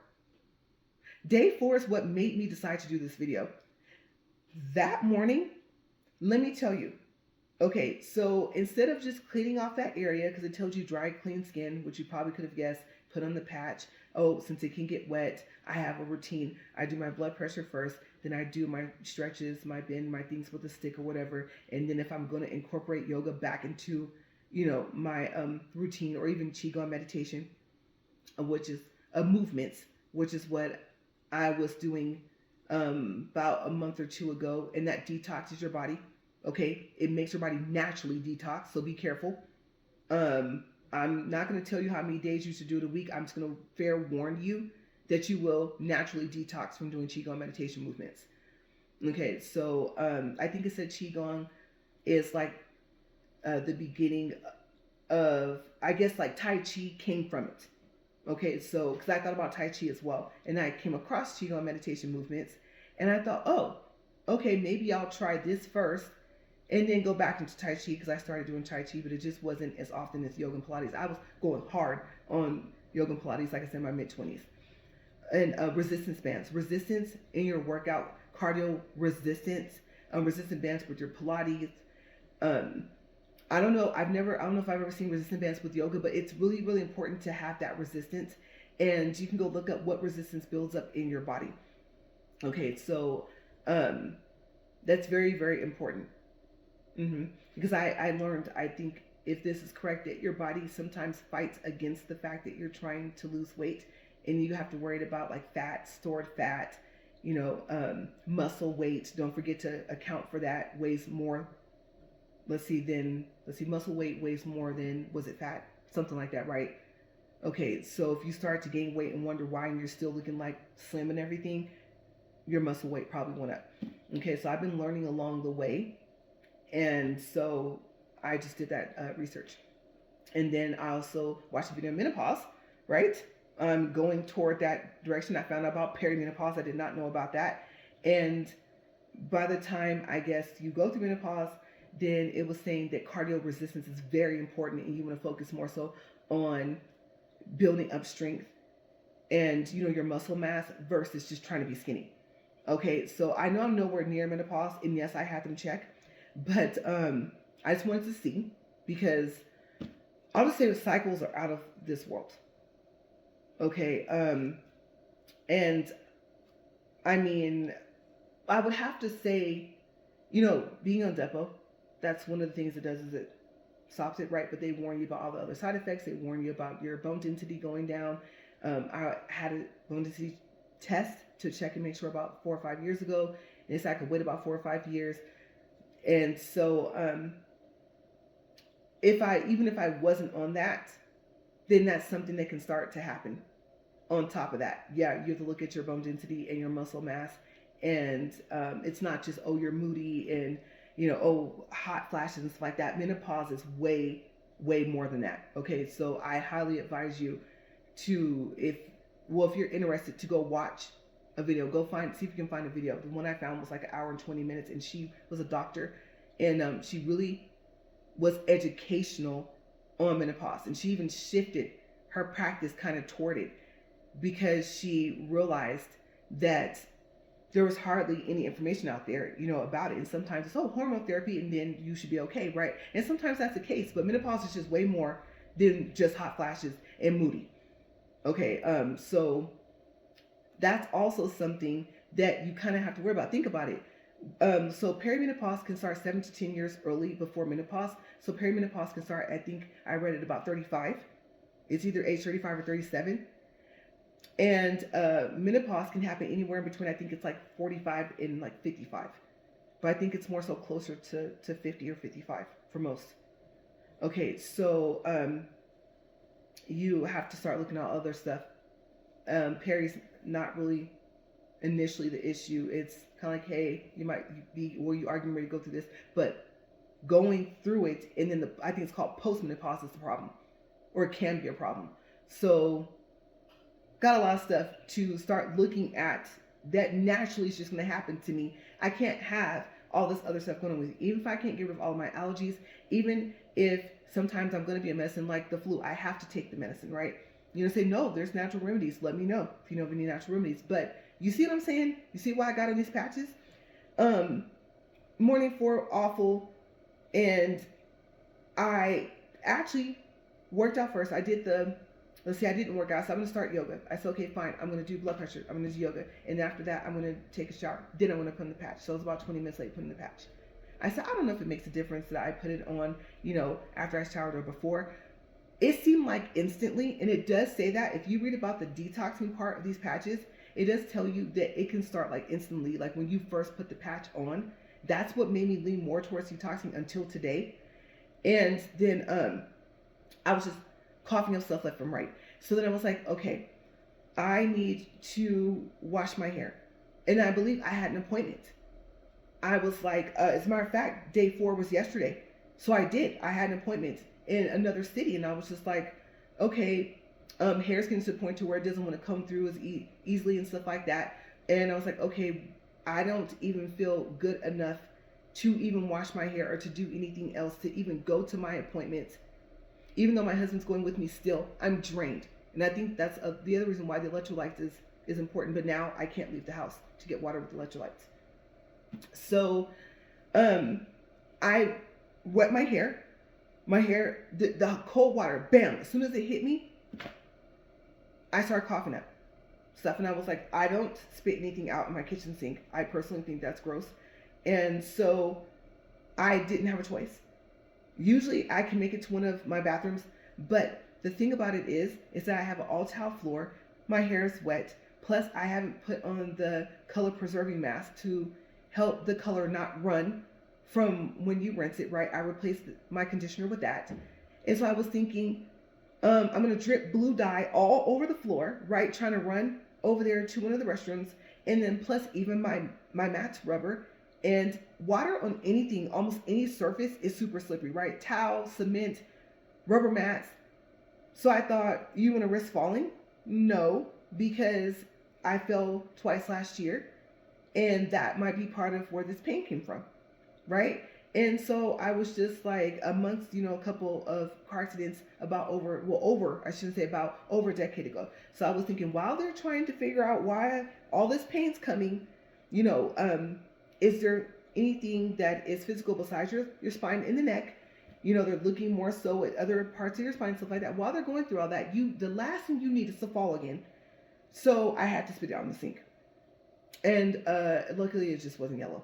Day 4 is what made me decide to do this video. That morning, let me tell you, okay, so instead of just cleaning off that area, because it tells you dry, clean skin, which you probably could have guessed, put on the patch. Oh, since it can get wet, I have a routine. I do my blood pressure first, then I do my stretches, my bend, my things with a stick or whatever. And then if I'm going to incorporate yoga back into, you know, my routine, or even Qigong meditation, which is movements, which is what I was doing about a month or 2 ago, and that detoxes your body. Okay, it makes your body naturally detox, so be careful. I'm not going to tell you how many days you should do it a week. I'm just going to fair warn you that you will naturally detox from doing Qigong meditation movements. Okay, so I think it said Qigong is like the beginning of, I guess, like Tai Chi came from it. Okay, so because I thought about Tai Chi as well, and I came across Qigong meditation movements, and I thought, oh, okay, maybe I'll try this first, and then go back into Tai Chi, because I started doing Tai Chi, but it just wasn't as often as yoga and Pilates. I was going hard on yoga and Pilates, like I said, in my mid-20s. And resistance bands. Resistance in your workout, cardio resistance, resistance bands with your Pilates. I don't know if I've ever seen resistance bands with yoga, but it's really, really important to have that resistance. And you can go look up what resistance builds up in your body. Okay, so that's very, very important. Because I learned, I think, if this is correct, that your body sometimes fights against the fact that you're trying to lose weight, and you have to worry about like fat, stored fat, you know, muscle weight. Don't forget to account for that. Weighs more. Let's see, muscle weight weighs more than, was it fat? Something like that, right? Okay, so if you start to gain weight and wonder why, and you're still looking like slim and everything, your muscle weight probably went up. Okay, so I've been learning along the way. And so I just did that research. And then I also watched a video on menopause, right? Going toward that direction. I found out about perimenopause. I did not know about that. And by the time, I guess, you go through menopause, then it was saying that cardio resistance is very important, and you want to focus more so on building up strength and your muscle mass versus just trying to be skinny. Okay, so I know I'm nowhere near menopause, and yes, I had them check, but I just wanted to see, because I'll just say the cycles are out of this world. Okay, and I mean, I would have to say, being on Depo, that's one of the things it does, is it stops it, right? But they warn you about all the other side effects. They warn you about your bone density going down. I had a bone density test to check and make sure about 4 or 5 years ago, and it's I could wait about 4 or 5 years. And so, even if I wasn't on that, then that's something that can start to happen. On top of that, yeah, you have to look at your bone density and your muscle mass, and it's not just, oh, you're moody and hot flashes and stuff like that. Menopause is way more than that. Okay, so I highly advise you to, if you're interested, to go watch a video. See if you can find a video. The one I found was like 1 hour and 20 minutes, and she was a doctor, and she really was educational on menopause, and she even shifted her practice kind of toward it, because she realized that there was hardly any information out there, about it. And sometimes it's, hormone therapy, and then you should be okay, right? And sometimes that's the case, but menopause is just way more than just hot flashes and moody. Okay, so that's also something that you kind of have to worry about. Think about it. So perimenopause can start 7 to 10 years early before menopause. So perimenopause can start, I think I read it, about 35. It's either age 35 or 37. And menopause can happen anywhere in between. I think it's like 45 and like 55. But I think it's more so closer to 50 or 55 for most. Okay, so you have to start looking at other stuff. Peri's not really initially the issue. It's kind of like, hey, you might be, or you arguing ready to go through this, but going through it, and then I think it's called postmenopause is the problem, or it can be a problem. So got a lot of stuff to start looking at that naturally is just going to happen to me. I can't have all this other stuff going on with me. Even if I can't get rid of all of my allergies, even if sometimes I'm going to be a medicine like the flu, I have to take the medicine, right? Say, no, there's natural remedies. Let me know if you know of any natural remedies. But you see what I'm saying? You see why I got on these patches? Morning 4, awful. And I actually worked out first. I didn't work out, so I'm going to start yoga. I said, okay, fine. I'm going to do blood pressure. I'm going to do yoga. And after that, I'm going to take a shower. Then I'm going to put in the patch. So it was about 20 minutes late putting the patch. I said, I don't know if it makes a difference that I put it on, after I showered or before. It seemed like instantly, and it does say that. If you read about the detoxing part of these patches, it does tell you that it can start like instantly, like when you first put the patch on. That's what made me lean more towards detoxing until today. And then I was just coughing up stuff left from right. So then I was like, okay, I need to wash my hair. And I believe I had an appointment. I was like, as a matter of fact, day 4 was yesterday. So I did. I had an appointment in another city, and I was just like, okay, hair's getting to the point to where it doesn't want to come through as easily and stuff like that. And I was like, okay, I don't even feel good enough to even wash my hair or to do anything else, to even go to my appointments. Even though my husband's going with me still, I'm drained. And I think that's the other reason why the electrolytes is important. But now I can't leave the house to get water with electrolytes. So I wet my hair. My hair, the cold water, bam, as soon as it hit me, I started coughing up stuff. And I was like, I don't spit anything out in my kitchen sink. I personally think that's gross. And so I didn't have a choice. Usually I can make it to one of my bathrooms, but the thing about it is that I have an all tile floor. My hair is wet. Plus I haven't put on the color preserving mask to help the color not run from when you rinse it, right? I replaced my conditioner with that. And so I was thinking, I'm going to drip blue dye all over the floor, right? Trying to run over there to one of the restrooms. And then plus even my mat's rubber. And water on anything, almost any surface, is super slippery, right? Towel, cement, rubber mats. So I thought, you want to risk falling? No, because I fell twice last year. And that might be part of where this pain came from, right? And so I was just like amongst, a couple of car accidents about I shouldn't say about over a decade ago. So I was thinking while they're trying to figure out why all this pain's coming, you know, is there anything that is physical besides your spine and the neck? They're looking more so at other parts of your spine, stuff like that. While they're going through all that, the last thing you need is to fall again. So I had to spit it out in the sink. And luckily it just wasn't yellow,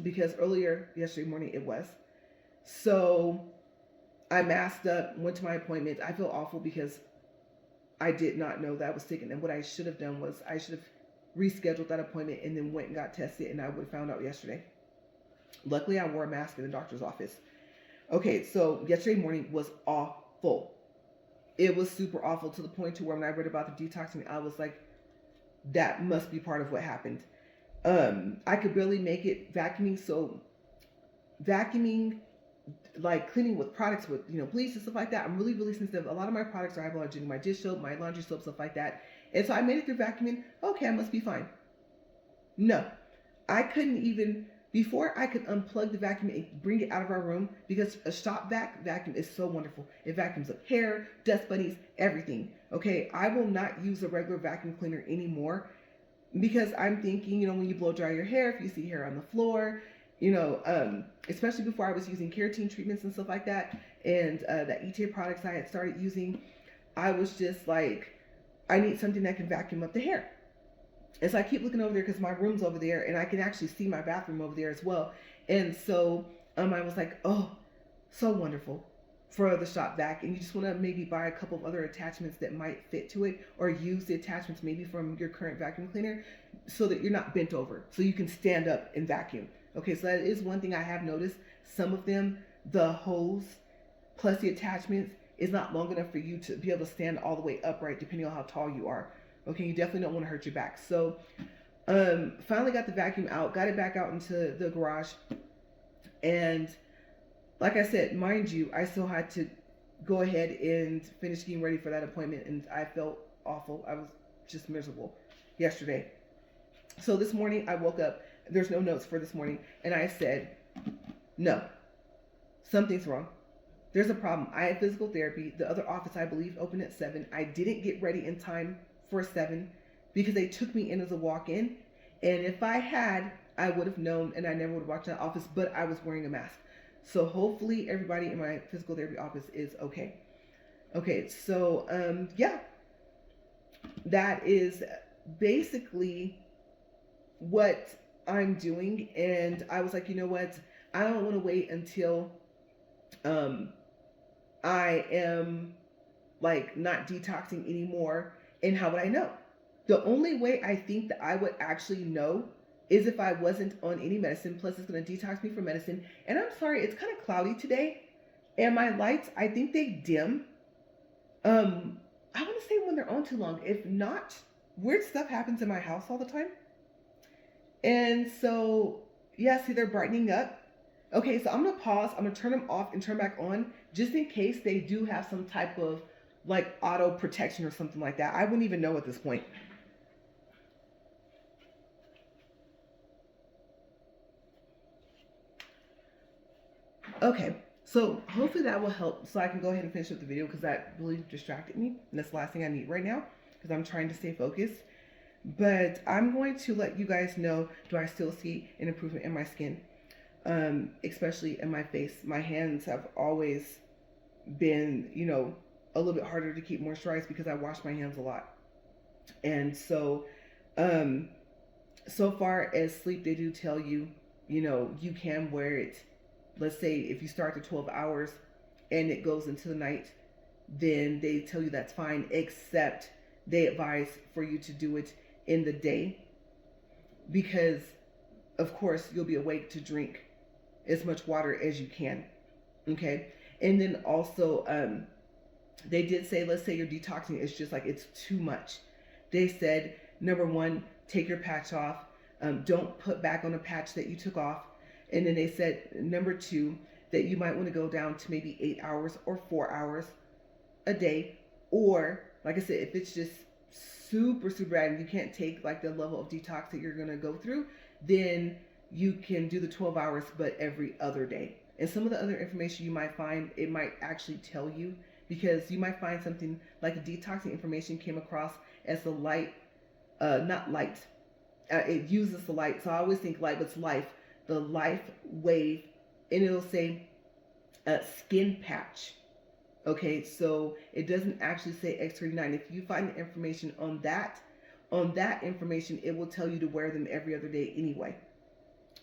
because earlier yesterday morning it was. So I masked up, went to my appointment. I feel awful because I did not know that I was sick. And what I should have done was I should have rescheduled that appointment and then went and got tested, and I would have found out yesterday. Luckily, I wore a mask in the doctor's office. Okay, so yesterday morning was awful. It was super awful, to the point to where when I read about the detoxing, I was like, that must be part of what happened. I could barely make it vacuuming. So vacuuming, like cleaning with products with, bleach and stuff like that, I'm really, really sensitive. A lot of my products are hypoallergenic, my dish soap, my laundry soap, stuff like that. And so I made it through vacuuming. Okay, I must be fine. No, I couldn't even, before I could unplug the vacuum and bring it out of our room, because a shop vacuum is so wonderful. It vacuums up hair, dust bunnies, everything. Okay, I will not use a regular vacuum cleaner anymore, because I'm thinking, when you blow dry your hair, if you see hair on the floor, especially before I was using keratin treatments and stuff like that, and that ETA products I had started using, I was just like, I need something that can vacuum up the hair. And so I keep looking over there because my room's over there, and I can actually see my bathroom over there as well. And so I was like, oh, so wonderful for the shop vac. And you just want to maybe buy a couple of other attachments that might fit to it, or use the attachments maybe from your current vacuum cleaner, so that you're not bent over, so you can stand up and vacuum. Okay, so that is one thing I have noticed. Some of them, the hose plus the attachments is not long enough for you to be able to stand all the way upright, depending on how tall you are. Okay, you definitely don't want to hurt your back. So finally got the vacuum out, got it back out into the garage. And like I said, mind you, I still had to go ahead and finish getting ready for that appointment. And I felt awful. I was just miserable yesterday. So this morning I woke up, there's no notes for this morning. And I said, no, something's wrong. There's a problem. I had physical therapy. The other office, I believe, opened at 7. I didn't get ready in time for 7 because they took me in as a walk-in. And if I had, I would have known, and I never would have walked in that office, but I was wearing a mask. So hopefully everybody in my physical therapy office is okay. Okay, so yeah, that is basically what I'm doing. And I was like, you know what? I don't want to wait until I am like not detoxing anymore. And how would I know? The only way I think that I would actually know is if I wasn't on any medicine. Plus, it's going to detox me from medicine. And I'm sorry, it's kind of cloudy today, and my lights, I think they dim. I want to say when they're on too long. If not, weird stuff happens in my house all the time. And so, yeah, see, they're brightening up. Okay, so I'm going to pause. I'm going to turn them off and turn back on, just in case they do have some type of like auto protection or something like that. I wouldn't even know at this point. Okay, so hopefully that will help, so I can go ahead and finish up the video, because that really distracted me, and that's the last thing I need right now, because I'm trying to stay focused. But I'm going to let you guys know, do I still see an improvement in my skin, especially in my face. My hands have always been, a little bit harder to keep moisturized because I wash my hands a lot. And so, so far as sleep, they do tell you, you can wear it. Let's say if you start to 12 hours and it goes into the night, then they tell you that's fine, except they advise for you to do it in the day, because of course you'll be awake to drink as much water as you can. Okay. And then also, they did say, let's say you're detoxing, it's just like it's too much. They said, number 1, take your patch off. Don't put back on a patch that you took off. And then they said, number 2, that you might want to go down to maybe 8 hours or 4 hours a day. Or, like I said, if it's just super, super bad and you can't take like the level of detox that you're going to go through, then you can do the 12 hours, but every other day. And some of the other information you might find, it might actually tell you, because you might find something like a detoxing information came across as the light, not light. It uses the light, so I always think light, but it's life. The life wave, and it'll say skin patch. Okay, so it doesn't actually say X39. If you find the information on that information, it will tell you to wear them every other day anyway.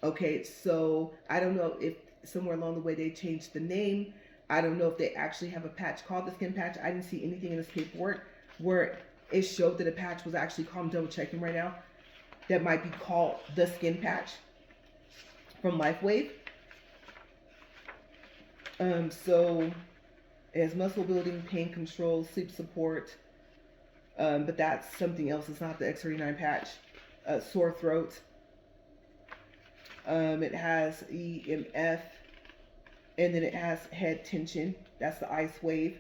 Okay, so I don't know if somewhere along the way they changed the name. I don't know if they actually have a patch called the skin patch. I didn't see anything in this paperwork where it showed that a patch was actually called. I'm double checking right now. That might be called the skin patch from LifeWave. So it has muscle building, pain control, sleep support, but that's something else. It's not the X39 patch. Sore throat. It has EMF, and then it has head tension. That's the ice wave.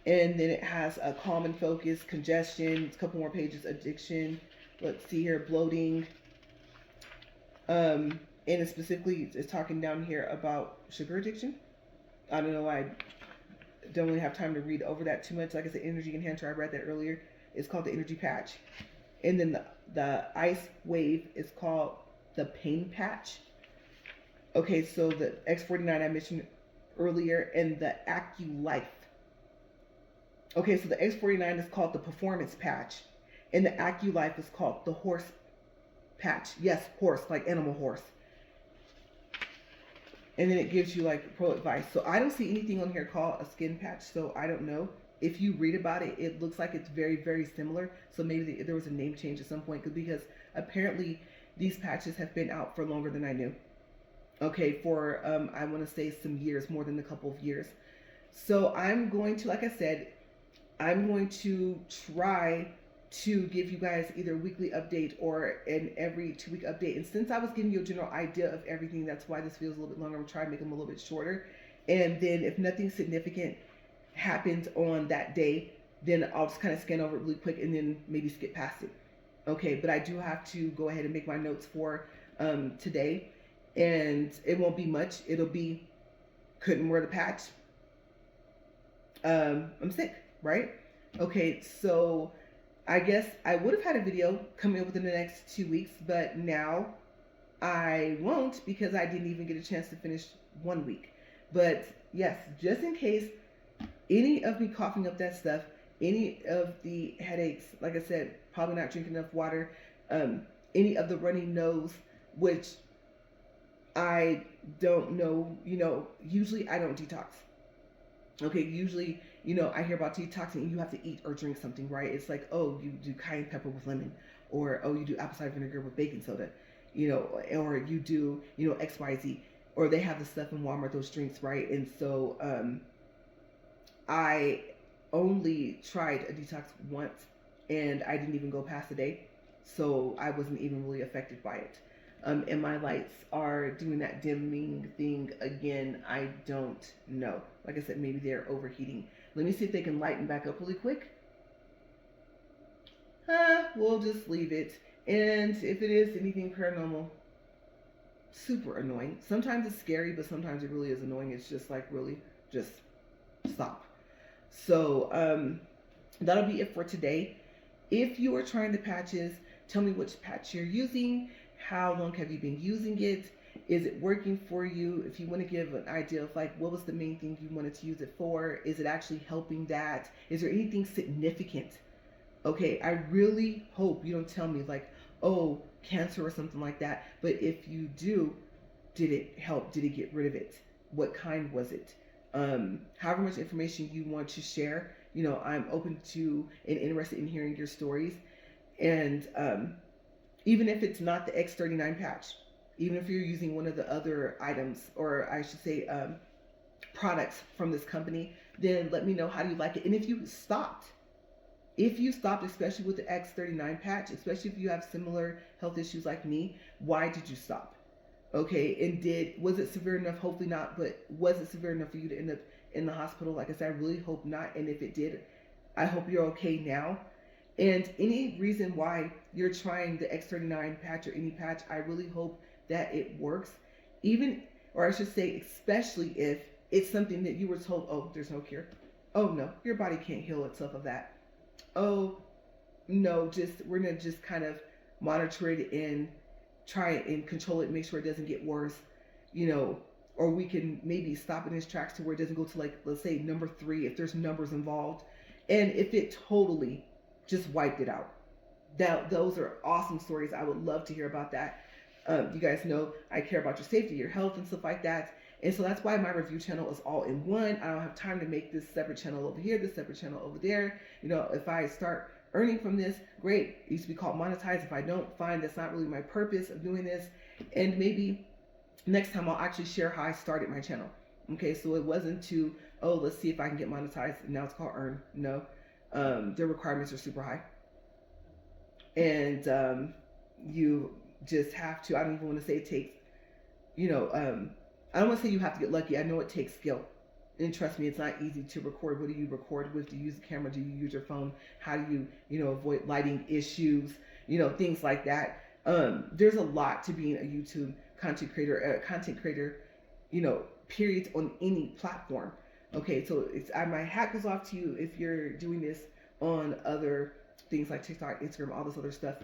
And then it has a calm and focus, congestion. A couple more pages. Addiction. Let's see here. Bloating. And it specifically is talking down here about sugar addiction. I don't know. I don't really have time to read over that too much. Like I said, energy enhancer. I read that earlier. It's called the energy patch. And then the ice wave is called the pain patch. Okay, so the X39 I mentioned earlier, and the AccuLife. Okay, so the X39 is called the performance patch, and the AccuLife is called the horse patch. Yes, horse, like animal horse. And then it gives you like pro advice. So I don't see anything on here called a skin patch, so I don't know. If you read about it, it looks like it's very, very similar. So maybe there was a name change at some point, because apparently these patches have been out for longer than I knew. Okay, for I want to say some years, more than a couple of years. So I'm going to, like I said, I'm going to try to give you guys either a weekly update or an every 2-week update. And since I was giving you a general idea of everything, that's why this feels a little bit longer. I'm trying to make them a little bit shorter. And then if nothing significant happens on that day, then I'll just kind of scan over it really quick and then maybe skip past it. Okay, but I do have to go ahead and make my notes for today. And it won't be much. It'll be, couldn't wear the patch. I'm sick, right? Okay, so I guess I would have had a video coming up within the next 2 weeks, but now I won't, because I didn't even get a chance to finish 1 week. But yes, just in case any of me coughing up that stuff, any of the headaches, like I said, probably not drinking enough water, any of the runny nose, which I don't know, usually I don't detox. Okay, usually, I hear about detoxing, you have to eat or drink something, right? It's like, oh, you do cayenne pepper with lemon, or oh, you do apple cider vinegar with baking soda, or you do, XYZ, or they have the stuff in Walmart, those drinks, right? And so I only tried a detox once, and I didn't even go past a day, so I wasn't even really affected by it. And my lights are doing that dimming thing again. I don't know. Like I said, maybe they're overheating. Let me see if they can lighten back up really quick. We'll just leave it. And if it is anything paranormal, super annoying. Sometimes it's scary, but sometimes it really is annoying. It's just like, really, just stop. So that'll be it for today. If you are trying the patches, tell me which patch you're using. How long have you been using it? Is it working for you? If you want to give an idea of like what was the main thing you wanted to use it for, is it actually helping that? Is there anything significant? Okay, I really hope you don't tell me like, oh, cancer or something like that. But if you do, did it help? Did it get rid of it? What kind was it? However much information you want to share, I'm open to and interested in hearing your stories. And even if it's not the X39 patch, even if you're using one of the other items, or I should say products from this company, then let me know how do you like it. And if you stopped, especially with the X39 patch, especially if you have similar health issues like me, why did you stop? Okay, and was it severe enough? Hopefully not, but was it severe enough for you to end up in the hospital? Like I said, I really hope not. And if it did, I hope you're okay now. And any reason why you're trying the X39 patch or any patch, I really hope that it works, even, or I should say, especially if it's something that you were told, oh, there's no cure. Oh no, your body can't heal itself of that. Oh no, just we're gonna just kind of monitor it and try it and control it, make sure it doesn't get worse, you know, or we can maybe stop in its tracks to where it doesn't go to, like, let's say number 3 if there's numbers involved, and if it totally just wiped it out. That those are awesome stories. I would love to hear about that. You guys know I care about your safety, your health, and stuff like that. And so that's why my review channel is all in one. I don't have time to make this separate channel over here, this separate channel over there. You know, if I start earning from this, great. It used to be called monetize. If I don't, fine. That's not really my purpose of doing this. And maybe next time I'll actually share how I started my channel. Okay, so it wasn't to, oh, let's see if I can get monetized. Now it's called earn. No, their requirements are super high. And you just have to, I don't even want to say it takes, you know, I don't want to say you have to get lucky. I know it takes skill. And trust me, it's not easy to record. What do you record with? Do you use a camera? Do you use your phone? How do you, you know, avoid lighting issues? You know, things like that. There's a lot to being a YouTube content creator, you know, periods on any platform. Okay, so my hat goes off to you if you're doing this on other things like TikTok, Instagram, all this other stuff.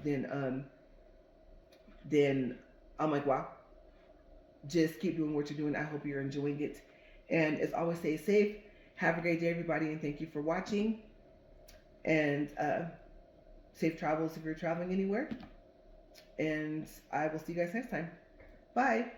Then I'm like, wow, just keep doing what you're doing. I hope you're enjoying it. And as always, stay safe. Have a great day, everybody, and thank you for watching. And safe travels if you're traveling anywhere. And I will see you guys next time. Bye.